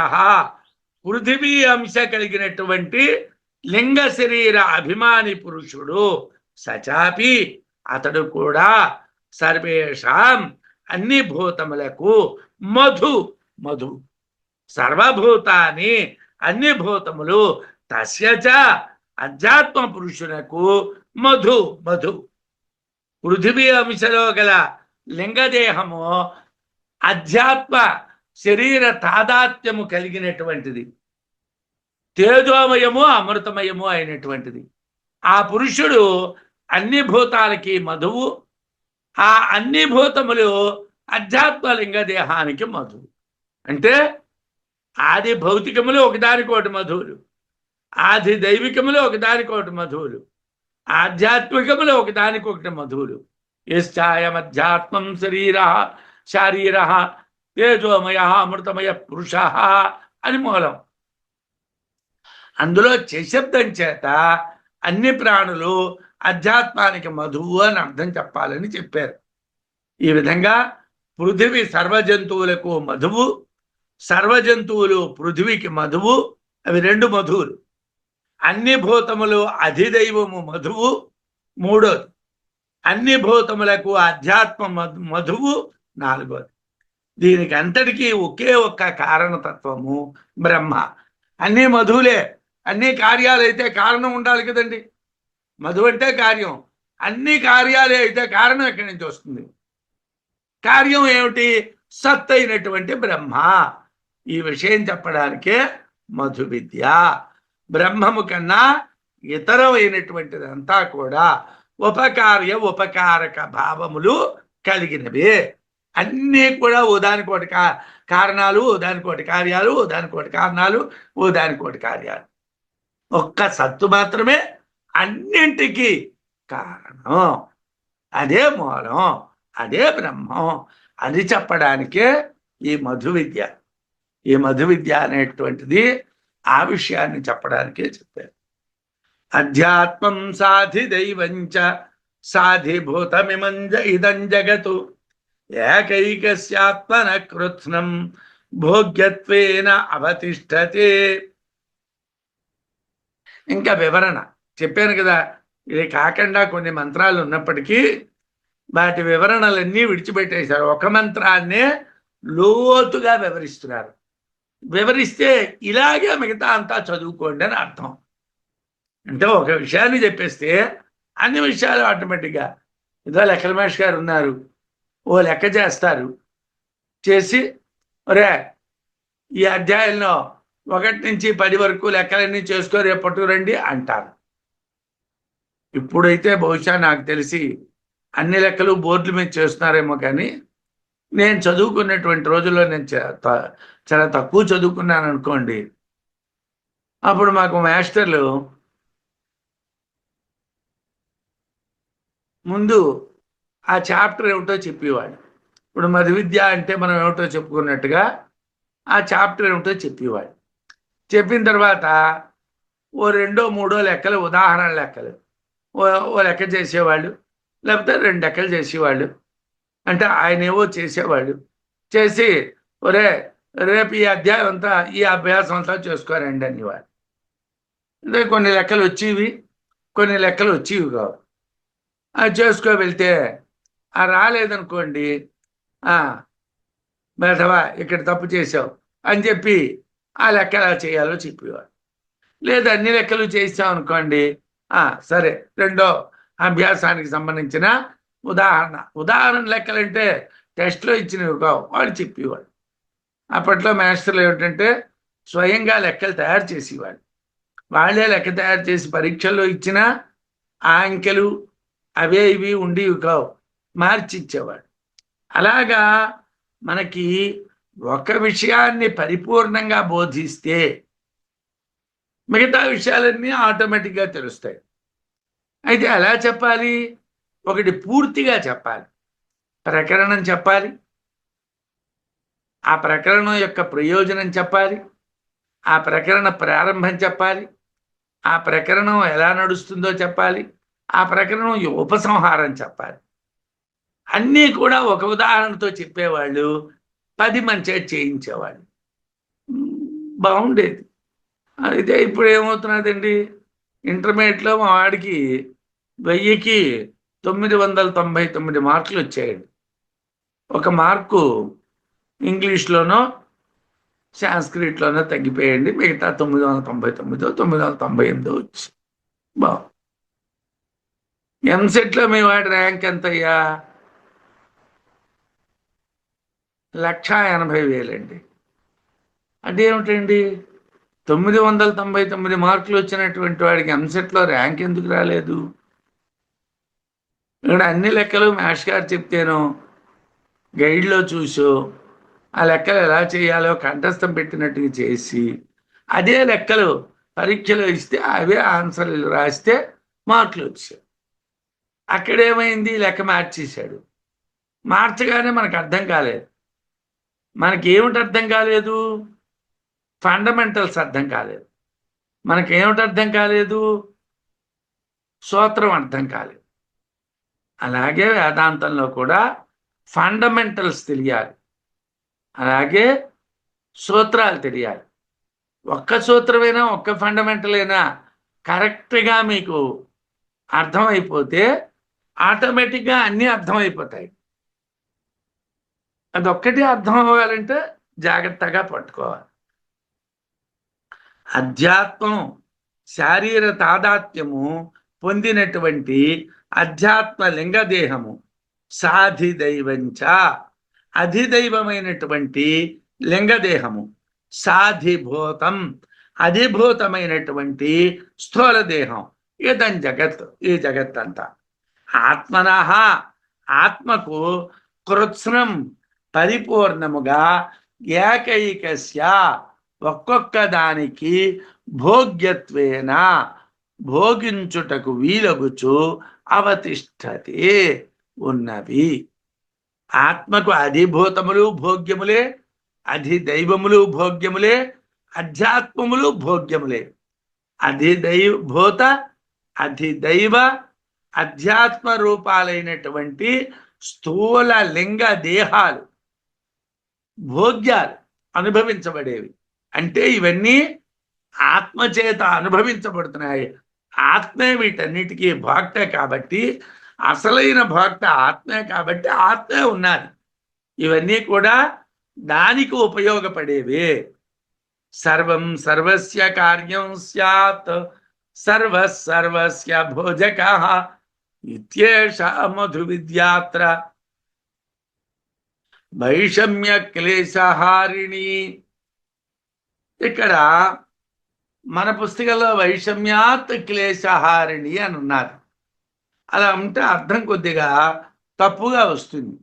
పృథివీ అంశ కలిగినటువంటి లింగ శరీర అభిమాని పురుషుడు. సచాపి, అతడు కూడా సర్వేషాం, అన్ని భూతములకు మధు, మధు సర్వభూతాన్ని, అన్ని భూతములు తస్యచ, అధ్యాత్మ పురుషునకు మధు, మధు. పృథివీ అంశలో గల లింగదేహము అధ్యాత్మ శరీర తాదాత్మ్యము కలిగినటువంటిది, తేజోమయము అమృతమయము అయినటువంటిది. ఆ పురుషుడు అన్ని భూతాలకి మధువు, ఆ అన్ని భూతములు అధ్యాత్మ లింగదేహానికి మధువు. అంటే ఆది భౌతికములు ఒకదానికోటి మధువులు, ఆది దైవికములు ఒకదానికోటి మధువులు, ఆధ్యాత్మికములు ఒకదానికొకటి మధువులు. యశ్చాయమధ్యాత్మం శారీర తేజోమయ అమృతమయ పురుష అని మూలం. అందులో శబ్దం చేత అన్ని ప్రాణులు అధ్యాత్మానికి మధువు అని అర్థం చెప్పాలని చెప్పారు. ఈ విధంగా పృథివీ సర్వజంతువులకు మధువు, సర్వజంతువులు పృథివీకి మధువు, అవి రెండు మధువులు. అన్ని భూతములు అధిదైవము మధువు మూడోది. అన్ని భూతములకు అధ్యాత్మ మధువు నాలుగోది. దీనికి అంతటికీ ఒకే ఒక్క కారణతత్వము బ్రహ్మ. అన్ని మధువులే, అన్ని కార్యాలు అయితే కారణం ఉండాలి కదండి. మధు అంటే కార్యం, అన్ని కార్యాలే అయితే కారణం ఎక్కడి నుంచి వస్తుంది? కార్యం ఏమిటి? సత్ అయినటువంటి బ్రహ్మ. ఈ విషయం చెప్పడానికే మధు విద్య. బ్రహ్మము కన్నా ఇతరమైనటువంటిదంతా కూడా ఉపకారక భావములు కలిగినవి. అన్నీ కూడా ఓదానికోటి కారణాలు, ఓదానికోటి కార్యాలు, ఓదానికోటి కారణాలు, ఓదానికోటి కార్యాలు. ఒక్క సత్తు మాత్రమే అన్నింటికి కారణం. అదే మూలం, అదే బ్రహ్మం అని చెప్పడానికే ఈ మధు విద్య. ఈ మధు విద్య అనేటువంటిది ఆ విషయాన్ని చెప్పడానికే చెప్పారు. అధ్యాత్మం సాధి దైవంచ సాధిభూతమిమంజ ఇదం జగతు ఏకైకస్యాత్మన కృత్స్నం భోగ్యత్వేన అవతిష్టతే. ఇంకా వివరణ చెప్పాను కదా. ఇది కాకుండా కొన్ని మంత్రాలు ఉన్నప్పటికీ వాటి వివరణలన్నీ విడిచిపెట్టేశారు. ఒక మంత్రాన్నే లోతుగా వివరిస్తున్నారు. వివరిస్తే ఇలాగే మిగతా అంతా చదువుకోండి అని అర్థం. అంటే ఒక విషయాన్ని చెప్పేస్తే అన్ని విషయాలు ఆటోమేటిక్గా. ఏదో లెక్కల మహేష్ గారు ఉన్నారు, ఓ లెక్క చేస్తారు, చేసి ఒరే ఈ అధ్యాయంలో 1 నుంచి 10 వరకు లెక్కలన్నీ చేసుకో, రేపు పట్టుకురండి అంటారు. ఇప్పుడైతే బహుశా నాకు తెలిసి అన్ని లెక్కలు బోర్డుల మీద చేస్తున్నారేమో, కానీ నేను చదువుకున్నటువంటి రోజుల్లో నేను చాలా తక్కువ చదువుకున్నాను అనుకోండి. అప్పుడు మాకు మాస్టర్లు ముందు ఆ చాప్టర్ ఏమిటో చెప్పేవాడు. ఇప్పుడు మధు విద్య అంటే మనం ఏమిటో చెప్పుకున్నట్టుగా ఆ చాప్టర్ ఏమిటో చెప్పేవాడు. చెప్పిన తర్వాత ఓ 2 3 లెక్కలు, ఉదాహరణ లెక్కలు ఓ లెక్క చేసేవాళ్ళు, లేకపోతే 2 లెక్కలు చేసేవాళ్ళు. అంటే ఆయన ఏవో చేసేవాళ్ళు. చేసి ఒరే రేపు ఈ అధ్యాయం అంతా, ఈ అభ్యాసం అంతా చేసుకోరండి అనేవాడు. అంటే కొన్ని లెక్కలు వచ్చేవి, కొన్ని లెక్కలు వచ్చేవి కావు. అది చేసుకో వెళ్తే ఆ రాలేదనుకోండి, మేధవా ఇక్కడ తప్పు చేసావు అని చెప్పి ఆ లెక్క ఎలా చేయాలో చెప్పేవాడు. లేదా అన్ని లెక్కలు చేసాం అనుకోండి, సరే రెండో అభ్యాసానికి సంబంధించిన ఉదాహరణ లెక్కలంటే టెస్ట్లో ఇచ్చినవి కావు, వాడు చెప్పేవాడు. అప్పట్లో మాస్టర్లు ఏమిటంటే స్వయంగా లెక్కలు తయారు చేసేవాడు. వాళ్ళే లెక్క తయారు చేసి పరీక్షల్లో ఇచ్చిన ఆ అంకెలు అవే ఇవి ఉండేవి కావు, మార్చి ఇచ్చేవాడు. అలాగా మనకి ఒక విషయాన్ని పరిపూర్ణంగా బోధిస్తే మిగతా విషయాలన్నీ ఆటోమేటిక్గా తెలుస్తాయి. అయితే ఎలా చెప్పాలి? ఒకటి పూర్తిగా చెప్పాలి, ప్రకరణం చెప్పాలి, ఆ ప్రకరణం యొక్క ప్రయోజనం చెప్పాలి, ఆ ప్రకరణ ప్రారంభం చెప్పాలి, ఆ ప్రకరణం ఎలా నడుస్తుందో చెప్పాలి, ఆ ప్రకరణం ఉపసంహారం చెప్పాలి. అన్నీ కూడా ఒక ఉదాహరణతో చెప్పేవాళ్ళు, 10 మంచిగా చేయించేవాళ్ళు, బాగుండేది. అయితే ఇప్పుడు ఏమవుతున్నదండి, ఇంటర్మీడియట్లో మా వాడికి 1000కి 999 మార్కులు వచ్చాయండి. 1 మార్కు ఇంగ్లీష్లోనో సాంస్క్రిట్లోనో తగ్గిపోయండి, మిగతా 999 998 వచ్చి బాగు. ఎంసెట్లో మీ వాడి ర్యాంక్ ఎంతయ్యా? 1,80,000 అండి. అదేమిటండి, 999 మార్కులు వచ్చినటువంటి వాడికి ఎంసెట్లో ర్యాంక్ ఎందుకు రాలేదు? ఇక్కడ అన్ని లెక్కలు మ్యాథ్స్ గారు చెప్తేనో గైడ్లో చూసో ఆ లెక్కలు ఎలా చేయాలో కంఠస్థం పెట్టినట్టుగా చేసి అదే లెక్కలు పరీక్షలో ఇస్తే అవే ఆన్సర్లు రాస్తే మార్కులు వచ్చాయి. అక్కడేమైంది, లెక్క మార్చేశాడు. మార్చగానే మనకు అర్థం కాలేదు. మనకి ఏమిటి అర్థం కాలేదు? ఫండమెంటల్స్ అర్థం కాలేదు. మనకేమిటి అర్థం కాలేదు? సూత్రం అర్థం కాలేదు. అలాగే వేదాంతంలో కూడా ఫండమెంటల్స్ తెలియాలి, అలాగే సూత్రాలు తెలియాలి. ఒక్క సూత్రమైనా ఒక్క ఫండమెంటల్ అయినా కరెక్ట్గా మీకు అర్థమైపోతే ఆటోమేటిక్గా అన్నీ అర్థమైపోతాయి. అదొక్కటి అర్థం అవ్వాలంటే జాగ్రత్తగా పట్టుకోవాలి. అధ్యాత్మం శారీర తాదాత్మ్యము పొందినటువంటి అధ్యాత్మ లింగదేహము సాధిదైవంచ, అధిదైవమైనటువంటి లింగదేహము, సాధిభూతం అధిభూతమైనటువంటి స్థూల దేహం. ఇదం జగత్, ఈ జగత్ అంతా. ఆత్మనః, ఆత్మకు కృత్స్నం పరిపూర్ణముగా ఏకైకస్య ఒక్కొక్క దానికి భోగ్యత్వేన భోగించుటకు వీలగుచు అవతిష్టతే ఉన్నవి. ఆత్మకు అధిభూతములు భోగ్యములే, అధిదైవములు భోగ్యములే, అధ్యాత్మములు భోగ్యములే. అధిదైభూత అధిదైవ అధ్యాత్మ రూపాలైనటువంటి స్థూల లింగ దేహాలు భోగ్యాలు అనుభవించబడేవి. అంటే ఇవన్నీ ఆత్మచేత అనుభవించబడుతున్నాయి. ఆత్మే వీటన్నిటికీ భోక్త కాబట్టి, అసలైన భోక్త ఆత్మే కాబట్టి ఆత్మే ఉన్నది. ఇవన్నీ కూడా దానికి ఉపయోగపడేవి. సర్వం సర్వస్య కార్యం స్యాత్ సర్వ సర్వస్య భోజకః ఇత్యేష మధు విద్యాత్ర వైషమ్య క్లేశహారిణి. ఇక్కడ మన పుస్తకంలో వైషమ్యాత్ క్లేశహారిణి అని ఉన్నారు. అలా ఉంటే అర్థం కొద్దిగా తప్పుగా వస్తుంది.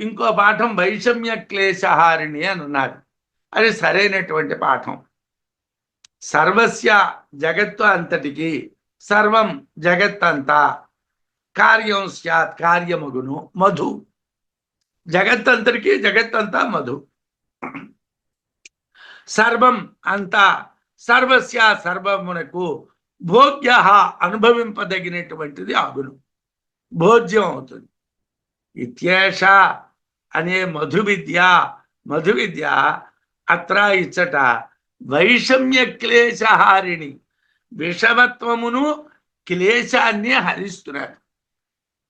ఇంకో పాఠం వైషమ్య క్లేశహారిణి అని ఉన్నారు. అది సరైనటువంటి పాఠం. సర్వస్య జగత్తు అంతటికి, సర్వం జగత్తంతా, కార్యం స్యాత్ కార్యముగును, మధు జగత్తంతటికి, జగత్తంతా మధు. సర్వం అంతా, సర్వస్య సర్వమునకు, భోగ్య అనుభవింపదగినటువంటిది అగును, భోజ్యం అవుతుంది. ఇత్యేష అనే మధు విద్య, మధు విద్య అత్ర ఇచ్చట వైషమ్య క్లేశహారిణి, విషమత్వమును క్లేశాన్ని హరిస్తున్నాడు.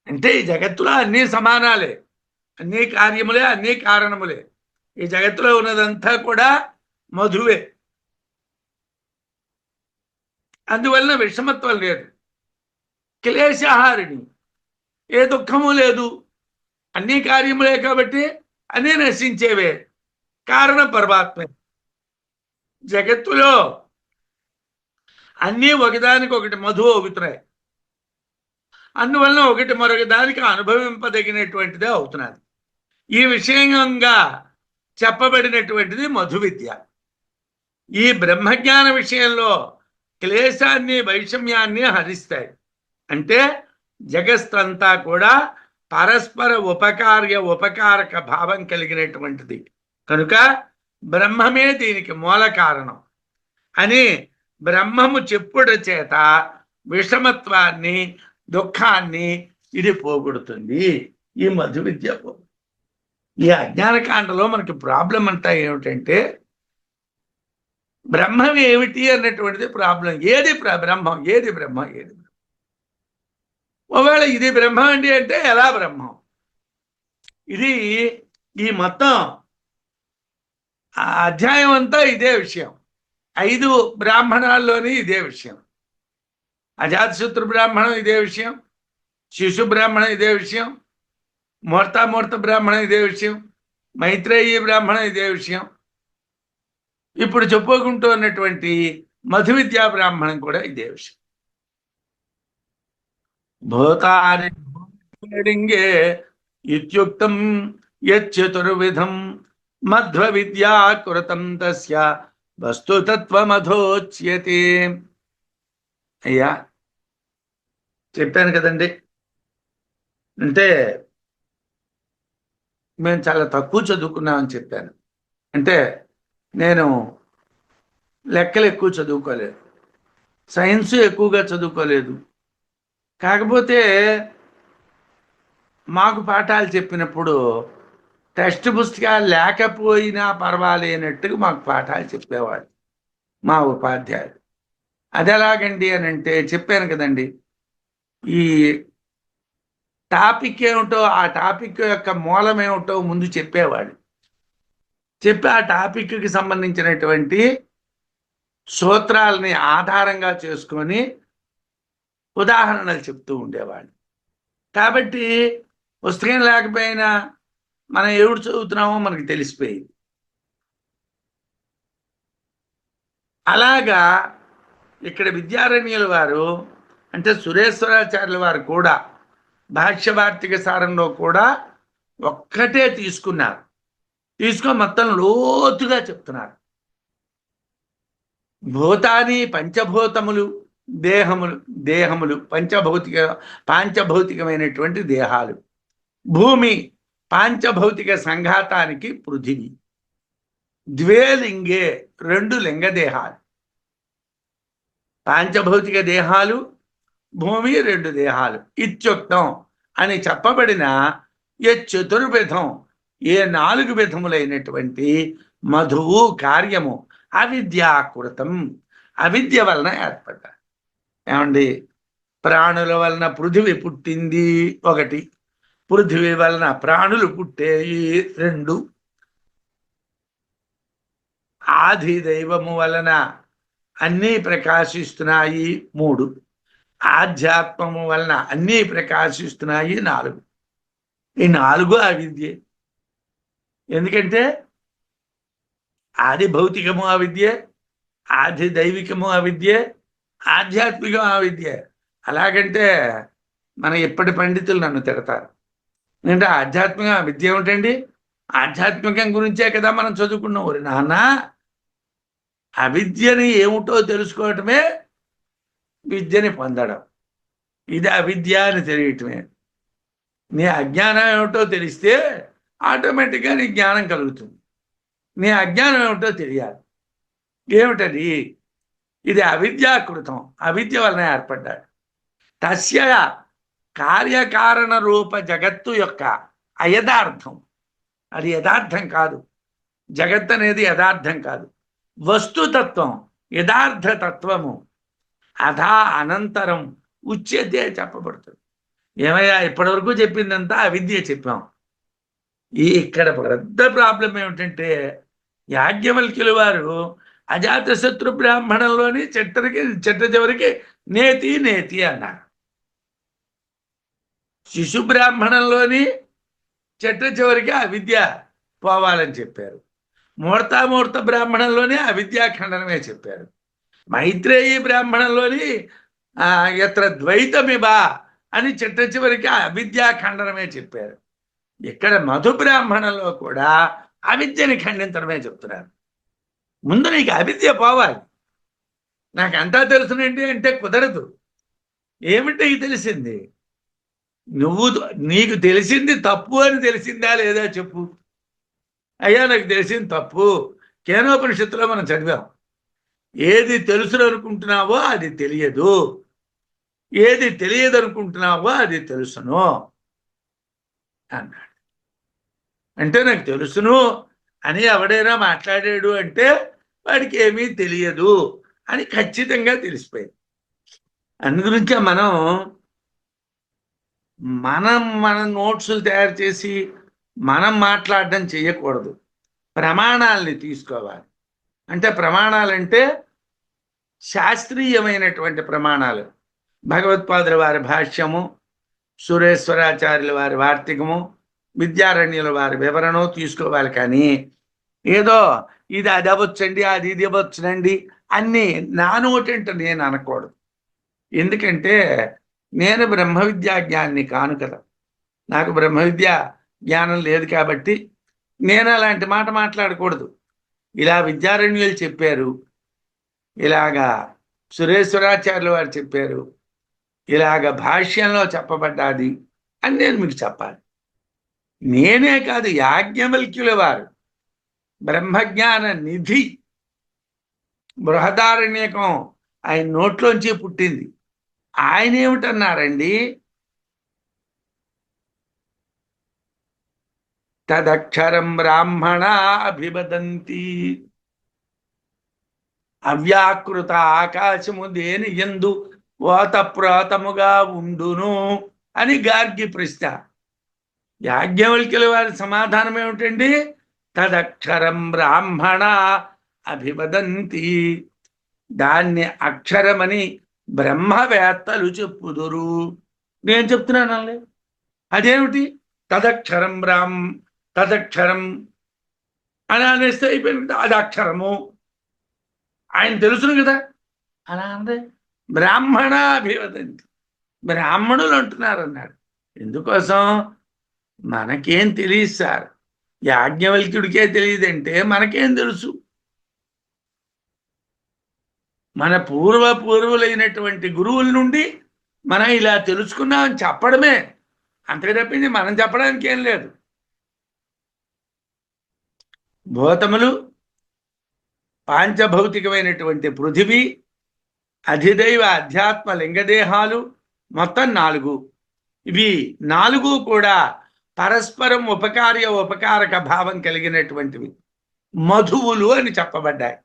అంటే ఈ జగత్తులో అన్నీ సమానాలే, అన్ని కార్యములే, అన్ని కారణములే. ఈ జగత్తులో ఉన్నదంతా కూడా మధువే. అందువలన విషమత్వం లేదు. క్లేశహారిణి, ఏ దుఃఖము లేదు. అన్ని కార్యములే కాబట్టి అన్నీ నశించేవే. కారణ పరమాత్మే. జగత్తులో అన్నీ ఒకదానికి ఒకటి మధువు అవుతున్నాయి. అందువలన ఒకటి మరొక దానికి అనుభవింపదగినటువంటిదే అవుతున్నది. ఈ విషయంగా చెప్పబడినటువంటిది మధు విద్య. ఈ బ్రహ్మజ్ఞాన విషయంలో క్లేశాన్ని, వైషమ్యాన్ని హరిస్తాయి. అంటే జగత్తంతా కూడా పరస్పర ఉపకారక భావం కలిగినటువంటిది కనుక బ్రహ్మమే దీనికి మూల కారణం అని బ్రహ్మము చెప్పుట చేత విషమత్వాన్ని, దుఃఖాన్ని ఇది పోగొడుతుంది. ఈ మధు విద్య ఈ అజ్ఞానకాండలో మనకి ప్రాబ్లం అంతా ఏమిటంటే, బ్రహ్మం ఏమిటి అన్నటువంటిది ప్రాబ్లం. ఏది బ్రహ్మం, ఏది బ్రహ్మం, ఏది బ్రహ్మం. ఒకవేళ ఇది బ్రహ్మం అండి అంటే ఎలా బ్రహ్మం? ఇది ఈ మొత్తం అధ్యాయం అంతా ఇదే విషయం. 5 బ్రాహ్మణాల్లోని ఇదే విషయం. అజాతశత్రు బ్రాహ్మణం ఇదే విషయం, శిశు బ్రాహ్మణం ఇదే విషయం, మూర్తామూర్త బ్రాహ్మణం ఇదే విషయం, మైత్రేయీ బ్రాహ్మణం ఇదే విషయం. ఇప్పుడు చెప్పుకుంటూ ఉన్నటువంటి మధు విద్యా బ్రాహ్మణం కూడా ఇదే విషయం. భూతాని లింగే ఇత్యుక్తం యచ్చతుర్విధం మధ్వ విద్యా కృతం తస్య వస్తుతత్వమధోచ్యతే. అయ్యా చెప్పాను కదండి, అంటే మేము చాలా తక్కువ చదువుకున్నామని చెప్పాను. అంటే నేను లెక్కలు ఎక్కువ చదువుకోలేదు, సైన్స్ ఎక్కువగా చదువుకోలేదు. కాకపోతే మాకు పాఠాలు చెప్పినప్పుడు టెక్స్ట్ పుస్తకాలు లేకపోయినా పర్వాలేనట్టుగా మాకు పాఠాలు చెప్పేవాడు మా ఉపాధ్యాయులు. అది ఎలాగండి అని అంటే చెప్పాను కదండి, ఈ టాపిక్ ఏమిటో, ఆ టాపిక్ యొక్క మూలం ఏమిటో ముందు చెప్పేవాడు. చెప్పి ఆ టాపిక్కి సంబంధించినటువంటి సూత్రాలని ఆధారంగా చేసుకొని ఉదాహరణలు చెప్తూ ఉండేవాడు. కాబట్టి పుస్తకం లేకపోయినా మనం ఎవడు చదువుతున్నామో మనకు తెలిసిపోయింది. అలాగా ఇక్కడ విద్యారణ్యుల వారు అంటే సురేశ్వరాచార్యుల వారు కూడా భాష్యవార్తిక సారంలో కూడా ఒక్కటే తీసుకున్నారు. తీసుకొని మొత్తం లోతుగా చెప్తున్నారు. భూతాని పంచభూతములు దేహములు పాంచభౌతికమైనటువంటి దేహాలు. భూమి పాంచభౌతిక సంఘాతానికి పృథివీ. ద్వేలింగే 2 లింగదేహాలు. పాంచభౌతిక దేహాలు, భూమి 2 దేహాలు. ఇత్యుక్తం అని చెప్పబడిన ఏ చతుర్విధం, ఏ 4 విధములైనటువంటి మధువు కార్యము అవిద్యాకృతం, అవిద్య వలన ఏర్పడ్డారు. ఏమండి, ప్రాణుల వలన పృథివీ పుట్టింది ఒకటి, పృథివీ వలన ప్రాణులు పుట్టేయి 2, ఆది దైవము వలన అన్నీ ప్రకాశిస్తున్నాయి 3, ఆధ్యాత్మము వలన అన్నీ ప్రకాశిస్తున్నాయి 4. ఈ 4 అవిద్యే. ఎందుకంటే ఆది భౌతికము అవిద్యే, ఆది దైవికము అవిద్యే, ఆధ్యాత్మికం అవిద్యే. అలాగంటే మన ఇప్పటి పండితులు నన్ను తిడతారు. అంటే ఆధ్యాత్మిక విద్య ఏమిటండి? ఆధ్యాత్మికం గురించే కదా మనం చదువుకున్నాం. ఒరి నాన్న, అవిద్యని ఏమిటో తెలుసుకోవటమే విద్యని పొందడం. ఇది అవిద్య అని తెలియటమే. నీ అజ్ఞానం ఏమిటో తెలిస్తే ఆటోమేటిక్గా నీ జ్ఞానం కలుగుతుంది. నీ అజ్ఞానం ఏమిటో తెలియాలి. ఏమిటది? ఇది అవిద్యాకృతం, అవిద్య వలన ఏర్పడ్డాడు. తస్య కార్యకారణ రూప జగత్తు యొక్క అయథార్థం, అది యథార్థం కాదు. జగత్ అనేది యథార్థం కాదు. వస్తుతత్వం, యథార్థతత్వము అధా అనంతరం ఉచ్యతే చెప్పబడుతుంది. ఏమయ్యా, ఇప్పటివరకు చెప్పిందంతా అవిద్య చెప్పాం. ఇక్కడ పెద్ద ప్రాబ్లం ఏమిటంటే యాజ్ఞవల్క్యుల వారు అజాతశత్రు బ్రాహ్మణంలోని చెట్ట చివరికి నేతి నేతి అన్నారు. శిశు బ్రాహ్మణంలోని చెట్ట చివరికి అవిద్య పోవాలని చెప్పారు. మూర్తామూర్త బ్రాహ్మణంలోని అవిద్యా ఖండనమే చెప్పారు. మైత్రేయి బ్రాహ్మణంలోని ఎత్ర ద్వైతమిబా అని చెట్ట చివరికి అవిద్యా ఖండనమే చెప్పారు. ఇక్కడ మధు బ్రాహ్మణంలో కూడా అవిద్యని ఖండించడమే చెప్తున్నారు. ముందు నీకు అవిద్య పోవాలి. నాకు అంతా తెలుసునండి అంటే కుదరదు. ఏమిటి తెలిసింది? నీకు తెలిసింది తప్పు అని తెలిసిందా లేదా చెప్పు. అయ్యా, నాకు తెలిసింది తప్పు. కేనోపనిషత్తులో మనం చదివాం. ఏది తెలుసు అనుకుంటున్నావో అది తెలియదు, ఏది తెలియదు అనుకుంటున్నావో అది తెలుసును అన్నాడు. అంటే నాకు తెలుసును అని ఎవడైనా మాట్లాడాడు అంటే వాడికి ఏమీ తెలియదు అని ఖచ్చితంగా తెలిసిపోయింది. అందుగురించే మన నోట్సులు తయారు చేసి మనం మాట్లాడడం చేయకూడదు. ప్రమాణాలని తీసుకోవాలి. అంటే ప్రమాణాలంటే శాస్త్రీయమైనటువంటి ప్రమాణాలు. భగవత్పాదుల వారి భాష్యము, సురేశ్వరాచార్యుల వారి వార్తికము, విద్యారణ్యుల వారి వివరణ తీసుకోవాలి. కానీ ఏదో ఇది అది అవ్వచ్చండి, అది ఇది అవ్వచ్చునండి అన్నీ నా నోటంటే నేను అనకూడదు. ఎందుకంటే నేను బ్రహ్మ విద్యా జ్ఞాని కాను కదా. నాకు బ్రహ్మ విద్యా జ్ఞానం లేదు కాబట్టి నేను అలాంటి మాట మాట్లాడకూడదు. ఇలా విద్యారణ్యులు చెప్పారు, ఇలాగా సురేశ్వరాచార్యుల వారు చెప్పారు, ఇలాగ భాష్యంలో చెప్పబడ్డాది అని నేను మీకు చెప్పాలి. నేనే కాదు, యాజ్ఞవల్క్యుల వారు బ్రహ్మజ్ఞాన నిధి బృహదారణ్యకం ఆయన నోట్లోంచి పుట్టింది. ఆయన ఏమిటన్నారండి? తదక్షరం బ్రాహ్మణ అభివదంతి. అవ్యాకృత ఆకాశము దేని యందు ఓతప్రోతముగా ఉండును అని గార్గి ప్రశ్న. యాజ్ఞవల్క్యుల వారి సమాధానం ఏమిటండి? తదక్షరం బ్రాహ్మణ అభివదంతి. దాన్ని అక్షరమని బ్రహ్మవేత్తలు చెప్పుదురు. నేను చెప్తున్నానండి. అదేమిటి? తదక్షరం తదక్షరం అని అనేస్తే అయిపోయింది. అది అక్షరము. ఆయన తెలుసును కదా. అలా అంటే బ్రాహ్మణాభివదంతి, బ్రాహ్మణులు అంటున్నారు అన్నాడు. ఎందుకోసం? మనకేం తెలియదు సార్, యాజ్ఞవల్క్యుడికే తెలియదంటే మనకేం తెలుసు? మన పూర్వులైనటువంటి గురువుల నుండి మనం ఇలా తెలుసుకున్నామని చెప్పడమే, అంతే తప్పింది మనం చెప్పడానికి ఏం లేదు. భూతములు, పాంచభౌతికమైనటువంటి పృథివీ, అధిదైవ అధ్యాత్మ లింగదేహాలు మొత్తం 4. ఇవి 4 కూడా పరస్పరం ఉపకారక భావం కలిగినటువంటివి, మధువులు అని చెప్పబడ్డాయి.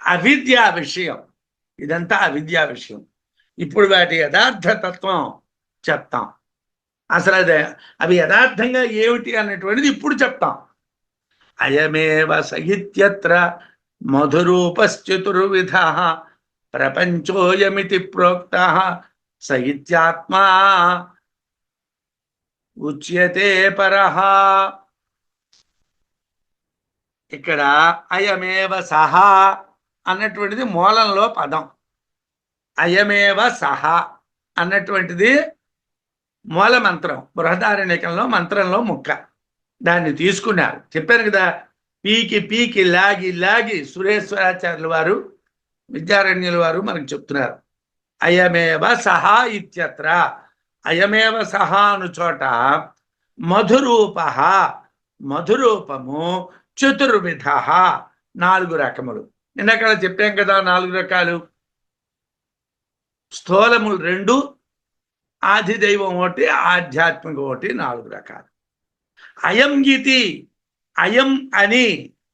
అవిద్యా విషయం, ఇదంతా అవిద్యా విషయం. ఇప్పుడు వాటి యథార్థ తత్వం చెప్తాం. అసలు అవి యథార్థంగా ఏమిటి అన్నటువంటిది ఇప్పుడు చెప్తాం. అయమేవ సహిత్యత్ర మధురూపశ్చతుర్విధ ప్రపంచోయమితి ప్రోక్త సహిత్యాత్మా ఉచ్యతే పరః. ఇక్కడ అయమేవ సహా అన్నటువంటిది మూలంలో పదం. అయమేవ సహా అన్నటువంటిది మూల మంత్రం, బృహదారణ్యకంలో మంత్రంలో ముక్క. దాన్ని తీసుకున్నారు, చెప్పాను కదా. పీకి లాగి సురేశ్వరాచార్యుల వారు, విద్యారణ్యుల వారు మనకు చెప్తున్నారు. అయమేవ సహా ఇత్యత్ర, అయమేవ సహా అను చోట మధురూప, మధురూపము, చతుర్విధ 4 రకములు. నిన్నక్కడ చెప్పాం కదా 4 రకాలు. స్థూలములు 2, ఆదిదైవం 1, ఆధ్యాత్మిక 1, 4 రకాలు. అయం ఇతి, అయం అని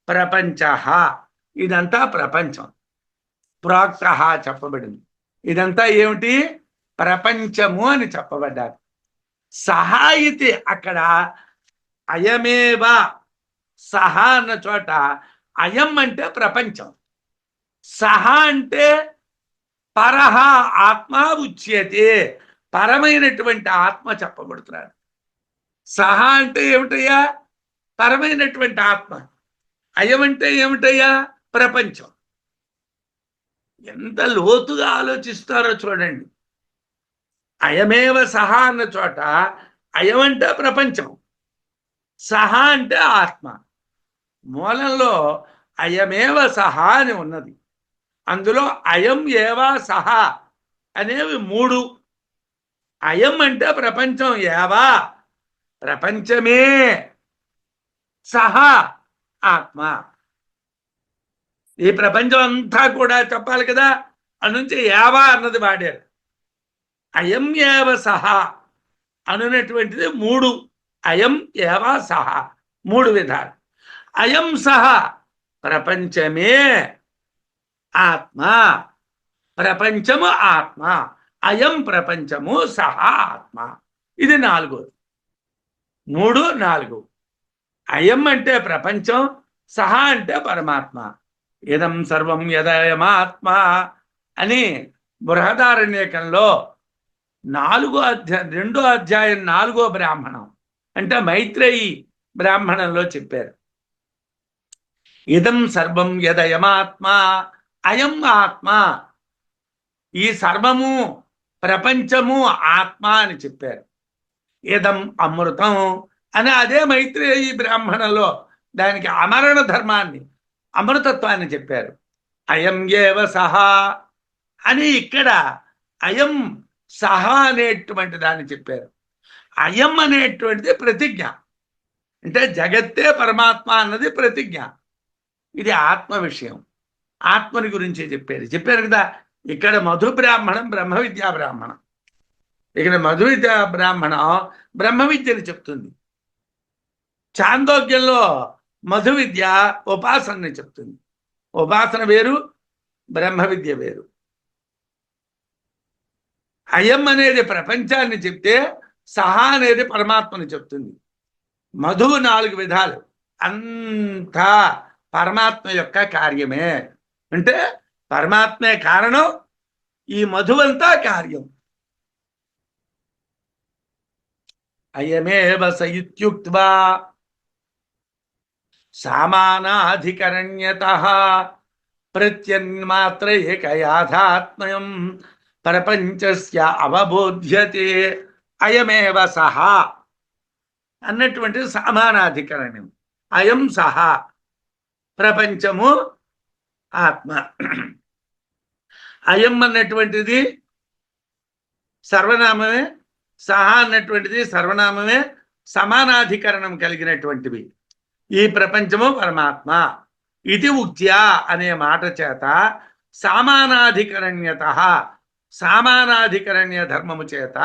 ప్రపంచ, ఇదంతా ప్రపంచం. ప్రోక్త చెప్పబడింది. ఇదంతా ఏమిటి? ప్రపంచము అని చెప్పబడ్డారు. సహా ఇతి, అక్కడ అయమేవ సహా అన్న చోట అయం అంటే ప్రపంచం, సహా అంటే పరహ ఆత్మ ఉచ్యతే, పరమైనటువంటి ఆత్మ చెప్పబడుతున్నాడు. సహా అంటే ఏమిటయ్యా? పరమైనటువంటి ఆత్మ. అయం అంటే ఏమిటయ్యా? ప్రపంచం. ఎంత లోతుగా ఆలోచిస్తారో చూడండి. అయమేవ సహా అన్న చోట అయం అంటే ప్రపంచం, సహా అంటే ఆత్మ. మూలంలో అయమేవ సహా అని ఉన్నది. అందులో అయం ఏవా సహా అనేవి 3. అయం అంటే ప్రపంచం, ఏవా ప్రపంచమే, సహా ఆత్మ. ఈ ప్రపంచం అంతా కూడా చెప్పాలి కదా, అనుంచి ఏవా అన్నది వాడారు. అయం ఏవ సహా అనునటువంటిది 3. అయం ఏవా సహా 3 విధాలు. అయం సహా ప్రపంచమే ఆత్మ, ప్రపంచము ఆత్మ, అయం ప్రపంచము సహా ఆత్మ. ఇది 4. 3, 4. అయం అంటే ప్రపంచం, సహా అంటే పరమాత్మ. ఇదం సర్వం యదయమాత్మ అని బృహదారణ్యకంలో 2వ అధ్యాయం 4వ బ్రాహ్మణం అంటే మైత్రేయి బ్రాహ్మణంలో చెప్పారు. ఇదం సర్వం యదయమాత్మ, అయం ఆత్మ. ఈ సర్వము, ప్రపంచము ఆత్మ అని చెప్పారు. ఇదం అమృతం అని అదే మైత్రేయి బ్రాహ్మణంలో దానికి అమరణ ధర్మాన్ని, అమృతత్వాన్ని చెప్పారు. అయం ఏవ సహా అని ఇక్కడ అయం సహా అనేటువంటి దాన్ని చెప్పారు. అయం అనేటువంటిది ప్రతిజ్ఞ, అంటే జగత్తే పరమాత్మ అన్నది ప్రతిజ్ఞ. ఇది ఆత్మ విషయం, ఆత్మని గురించి చెప్పారు కదా. ఇక్కడ మధు బ్రాహ్మణం బ్రహ్మ విద్యా బ్రాహ్మణం, ఇక్కడ మధు విద్యా బ్రాహ్మణం బ్రహ్మ విద్యని చెప్తుంది. చాందోగ్యంలో మధు విద్య ఉపాసనని చెప్తుంది. ఉపాసన వేరు, బ్రహ్మ విద్య వేరు. అయం అనేది ప్రపంచాన్ని చెప్తే, సహా అనేది పరమాత్మని చెప్తుంది. మధువు 4 విధాలు, అంతా పరమాత్మ యొక్క కార్యమే. అంటే పరమాత్మే కారణం, ఈ మధువంతా కార్యం. అయమేవ సయుక్త్వా సామానాధికరణ్యతః ప్రత్యన్మాత్ర ఏకయాథాత్మయం ప్రపంచస్య అవబోధ్యతే అయమేవ సహా అన్నటువంటి సమానాధికరణం. అయం సహా ప్రపంచము ఆత్మ. అయం అన్నటువంటిది సర్వనామమే, సహా అన్నటువంటిది సర్వనామమే, సమానాధికరణం కలిగినటువంటివి. ఈ ప్రపంచము పరమాత్మ. ఇది ఉక్త్యా అనే మాట చేత సామానాధికరణ్యత, సామానాధికరణ్య ధర్మము చేత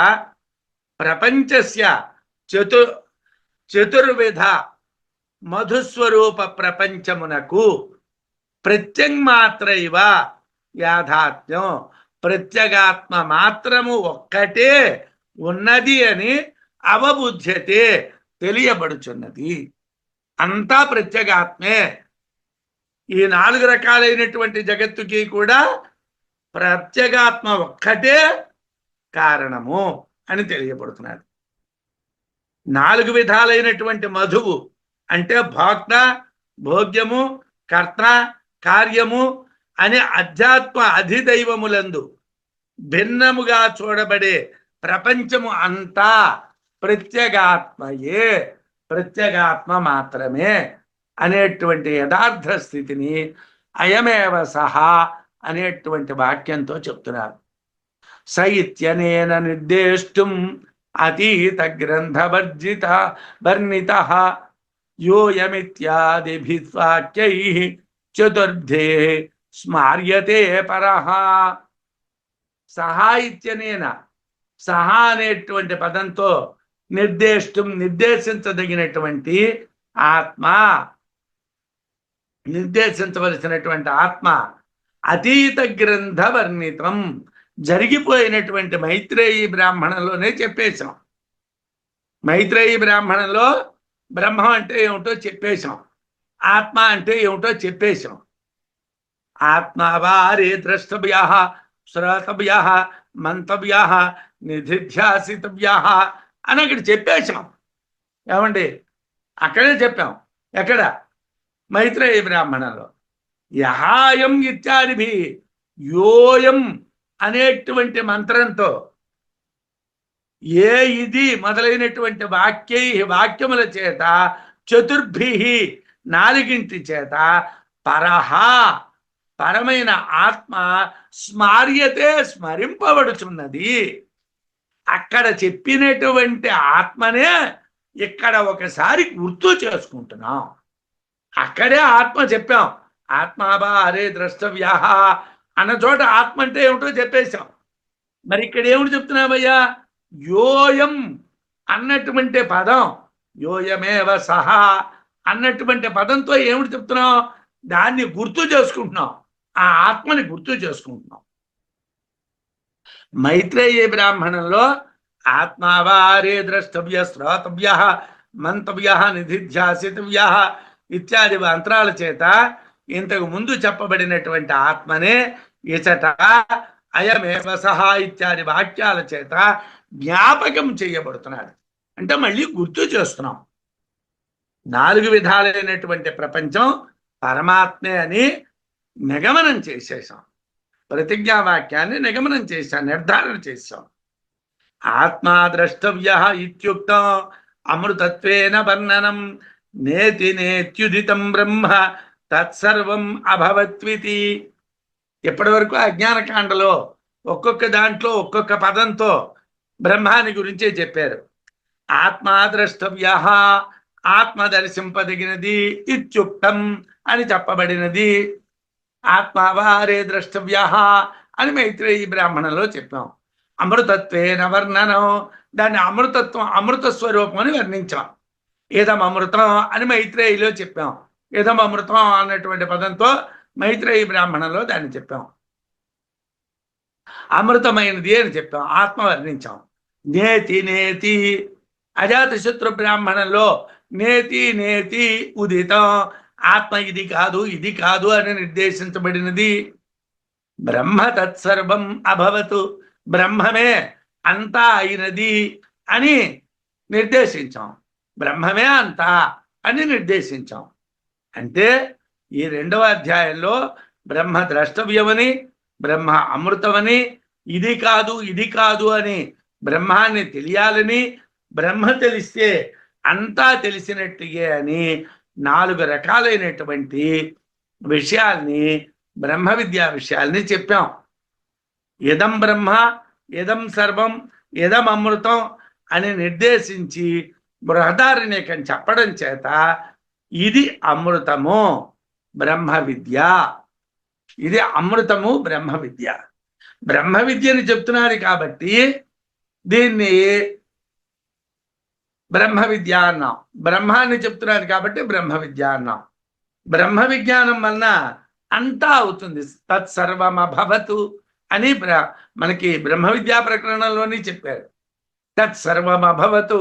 ప్రపంచస్య చతుర్విధ మధుస్వరూప ప్రపంచమునకు ప్రత్యంమాత్రైవ యాథాత్మ్యం, ప్రత్యేగాత్మ మాత్రము ఒక్కటే ఉన్నది అని అవబుధ్యతే తెలియబడుచున్నది. అంతా ప్రత్యేగాత్మే. ఈ 4 రకాలైనటువంటి జగత్తుకి కూడా ప్రత్యేగాత్మ ఒక్కటే కారణము అని తెలియబడుతున్నది. 4 విధాలైనటువంటి మధువు అంటే భోక్త, భోగ్యము, కర్త, కార్యము అనే అధ్యాత్మ అధిదైవములందు భిన్నముగా చూడబడే ప్రపంచము అంతా ప్రత్యేగాత్మయే, ప్రత్యేగాత్మ మాత్రమే అనేటువంటి యథార్థ స్థితిని అయమేవ సహా అనేటువంటి వాక్యంతో చెప్తున్నారు. స ఇత్యనేన నిర్దేష్టం అతీత గ్రంథవర్జిత వర్ణిత యోయమిత్యాదిభిర్వాక్యై చతుర్థే స్మార్యతే పరః. సహా ఇత్యనేన, సహా అనేటువంటి పదంతో నిర్దేష్టం నిర్దేశించదగినటువంటి ఆత్మ, నిర్దేశించవలసినటువంటి ఆత్మ అతీత గ్రంథ వర్ణితం, జరిగిపోయినటువంటి మైత్రేయి బ్రాహ్మణంలోనే చెప్పేశాం. మైత్రేయి బ్రాహ్మణంలో బ్రహ్మం అంటే ఏమిటో చెప్పేశాం, ఆత్మ అంటే ఏమిటో చెప్పేశాం. ఆత్మవారే ద్రష్టవ్య, శ్రోతవ్య, మంతవ్య, నిధిధ్యాసితవ్య అని అక్కడ చెప్పేశాం. ఏమండి, అక్కడే చెప్పాం. ఎక్కడ? మైత్రేయి బ్రాహ్మణంలో. యహాయం ఇత్యాదిభి, యోయం అనేటువంటి మంత్రంతో ఏ ఇది మొదలైనటువంటి వాక్యముల చేత చతుర్భి 4 చేత పరహ పరమైన ఆత్మ స్మార్యతే స్మరింపబడుచున్నది. అక్కడ చెప్పినటువంటి ఆత్మనే ఇక్కడ ఒకసారి గుర్తు చేసుకుంటున్నాం. అక్కడే ఆత్మ చెప్పాం. ఆత్మాబా అరే ద్రష్టవ్య అన్న చోట ఆత్మ అంటే ఏమిటో చెప్పేశాం. మరి ఇక్కడ ఏమిటి చెప్తున్నావయ్యా? యోయం అన్నటువంటి పదం, యోయమేవ సహా అన్నటువంటి పదంతో ఏమిటి చెప్తున్నాం? దాన్ని గుర్తు చేసుకుంటున్నాం, ఆ ఆత్మని గుర్తు చేసుకుంటున్నాం. మైత్రేయ బ్రాహ్మణంలో ఆత్మావారే ద్రష్టవ్య, శ్రోతవ్య, మంతవ్య, నిధిధ్యాసితవ్య ఇత్యాది మంత్రాల చేత ఇంతకు ముందు చెప్పబడినటువంటి ఆత్మనే ఇచట అయమేవ సహా ఇత్యాది వాక్యాల చేత జ్ఞాపకం చేయబడుతున్నాడు. అంటే మళ్ళీ గుర్తు చేస్తున్నాం. 4 విధాలైనటువంటి ప్రపంచం పరమాత్మే అని నిగమనం చేసేసాం. ప్రతిజ్ఞా వాక్యాన్ని నిగమనం చేశాం, నిర్ధారణ చేశాం. ఆత్మా ద్రష్టవ్య ఇత్యుక్తం అమృతత్వేన వర్ణనం నేతి నేత్యుదితం బ్రహ్మ తత్సర్వం అభవత్వితి. ఇప్పటి వరకు అజ్ఞానకాండలో ఒక్కొక్క దాంట్లో ఒక్కొక్క పదంతో బ్రహ్మాని గురించే చెప్పారు. ఆత్మా ద్రష్టవ్య, ఆత్మ దర్శింపదగినది, ఇత్యుక్తం అని చెప్పబడినది. ఆత్మవారే ద్రష్టవ్య అని మైత్రేయి బ్రాహ్మణంలో చెప్పాం. అమృతత్వేన వర్ణనం, దాన్ని అమృతత్వం, అమృత స్వరూపం అని వర్ణించాం. ఏదం అమృతం అని మైత్రేయిలో చెప్పాం. ఏదం అమృతం అన్నటువంటి పదంతో మైత్రేయి బ్రాహ్మణంలో దాన్ని చెప్పాం. అమృతమైనది అని చెప్పాం, ఆత్మ వర్ణించాం. నేతి నేతి అజాతశత్రు బ్రాహ్మణంలో నేతి నేతి ఉదితం, ఆత్మ ఇది కాదు ఇది కాదు అని నిర్దేశించబడినది. బ్రహ్మ తత్సర్వం అభవతు, బ్రహ్మమే అంతా అయినది అని నిర్దేశించాం. బ్రహ్మమే అంతా అని నిర్దేశించాం. అంటే ఈ 2వ అధ్యాయంలో బ్రహ్మ ద్రష్టవ్యమని, బ్రహ్మ అమృతమని, ఇది కాదు ఇది కాదు అని బ్రహ్మాన్ని తెలియాలని, బ్రహ్మ తెలిస్తే అంతా తెలిసినట్టుగే అని 4 రకాలైనటువంటి విషయాల్ని, బ్రహ్మ విద్యా విషయాల్ని చెప్పాం. ఇదం బ్రహ్మ, ఇదం సర్వం, ఇదం అమృతం అని నిర్దేశించి బృహదారణ్యకం చెప్పడం చేత ఇది అమృతము బ్రహ్మ విద్య, ఇది అమృతము బ్రహ్మ విద్య. బ్రహ్మ విద్యని చెప్తున్నారు కాబట్టి దీన్ని బ్రహ్మ విద్య అన్నాం. బ్రహ్మాన్ని చెప్తున్నారు కాబట్టి బ్రహ్మ విద్య అన్నాం. బ్రహ్మ విజ్ఞానం వలన అంతా అవుతుంది. తత్సర్వమభవతు అని మనకి బ్రహ్మ విద్యా ప్రకరణంలోని చెప్పారు. తత్సర్వమభవతు,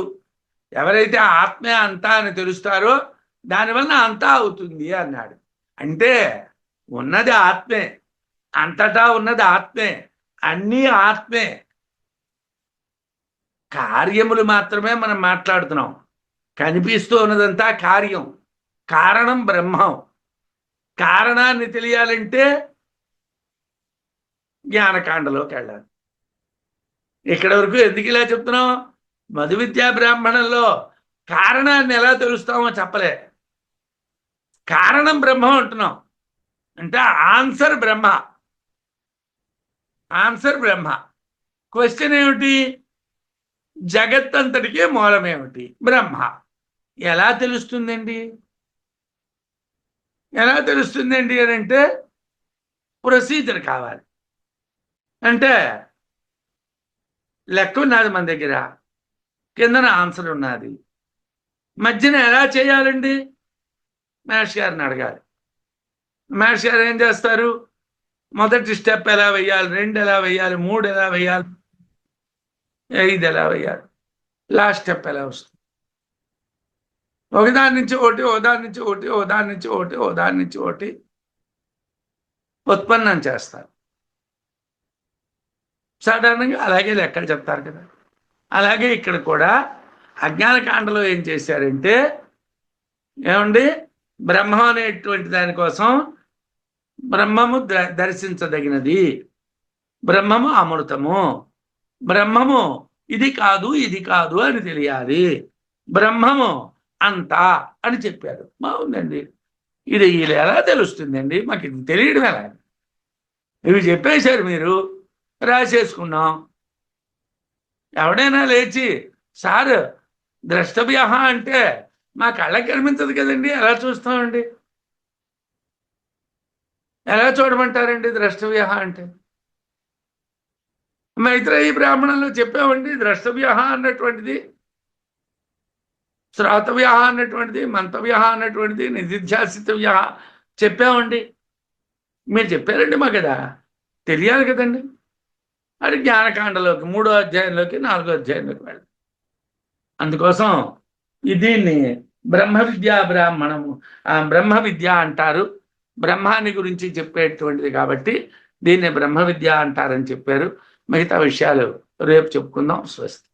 ఎవరైతే ఆత్మే అంతా అని తెలుస్తారో దానివల్ల అంతా అవుతుంది అన్నాడు. అంటే ఉన్నది ఆత్మే, అంతటా ఉన్నది ఆత్మే, అన్నీ ఆత్మే. కార్యములు మాత్రమే మనం మాట్లాడుతున్నాం. కనిపిస్తూ ఉన్నదంతా కార్యం, కారణం బ్రహ్మం. కారణాన్ని తెలియాలంటే జ్ఞానకాండలోకి వెళ్ళాలి. ఇక్కడ వరకు ఎందుకు ఇలా చెప్తున్నాం? మధు విద్యా బ్రాహ్మణంలో కారణాన్ని ఎలా తెలుస్తామో చెప్పలే. కారణం బ్రహ్మం అంటున్నాం అంటే ఆన్సర్ బ్రహ్మ, ఆన్సర్ బ్రహ్మ. క్వశ్చన్ ఏమిటి? జగత్తంతటికే మూలమేమిటి? బ్రహ్మ. ఎలా తెలుస్తుందండి? ఎలా తెలుస్తుందండి అని అంటే ప్రొసీజర్ కావాలి. అంటే లెక్క ఉన్నది మన దగ్గర, కిందన ఆన్సర్ ఉన్నది, మధ్యన ఎలా చేయాలండి? మ్యాథ్స్ గారిని అడగాలి. మ్యాథ్స్ గారు ఏం చేస్తారు? మొదటి స్టెప్ ఎలా వేయాలి, 2 ఎలా వేయాలి, 3 ఎలా వేయాలి, 5 ఎలా వేయాలి, లాస్ట్ స్టెప్ ఎలా వస్తుంది? ఒకదాని నుంచి ఒకటి, ఒకదాని నుంచి ఒకటి, ఒకదాని నుంచి ఒకటి, ఒకదాని నుంచి ఒకటి ఉత్పన్నం చేస్తారు. సాధారణంగా అలాగే లెక్కలు చెప్తారు కదా. అలాగే ఇక్కడ కూడా అజ్ఞానకాండలో ఏం చేశారంటే, ఏమండి, బ్రహ్మం అనేటువంటి దానికోసం బ్రహ్మము దర్శించదగినది, బ్రహ్మము అమృతము, బ్రహ్మము ఇది కాదు ఇది కాదు అని తెలియాలి, బ్రహ్మము అంతా అని చెప్పారు. బాగుందండి. ఇది ఇలా ఎలా తెలుస్తుందండి? మాకు ఇది తెలియడం ఎలా? ఇవి చెప్పేశారు, మీరు రాసేసుకున్నాం. ఎవడైనా లేచి సార్ ద్రష్టవ్య అంటే మా కళ్ళకి కనిపించదు కదండి, ఎలా చూస్తామండి? ఎలా చూడమంటారండి ద్రష్టవ్య అంటే? మైత్రేయి బ్రాహ్మణంలో చెప్పామండి ద్రష్టవ్య అన్నటువంటిది, శ్రాతవ్య అన్నటువంటిది, మంతవ్య అన్నటువంటిది, నిధిధ్యాసితవ్య చెప్పామండి. మీరు చెప్పారండి మా కదా, తెలియాలి కదండి. అది జ్ఞానకాండలోకి 3వ అధ్యాయంలోకి 4వ అధ్యాయంలోకి వెళ్ళాలి. అందుకోసం దీన్ని బ్రహ్మ విద్యా బ్రాహ్మణము, బ్రహ్మ విద్య అంటారు. బ్రహ్మాన్ని గురించి చెప్పేటువంటిది కాబట్టి దీన్ని బ్రహ్మ విద్య అంటారని చెప్పారు. మిగతా విషయాలు రేపు చెప్పుకుందాం. స్వస్తి.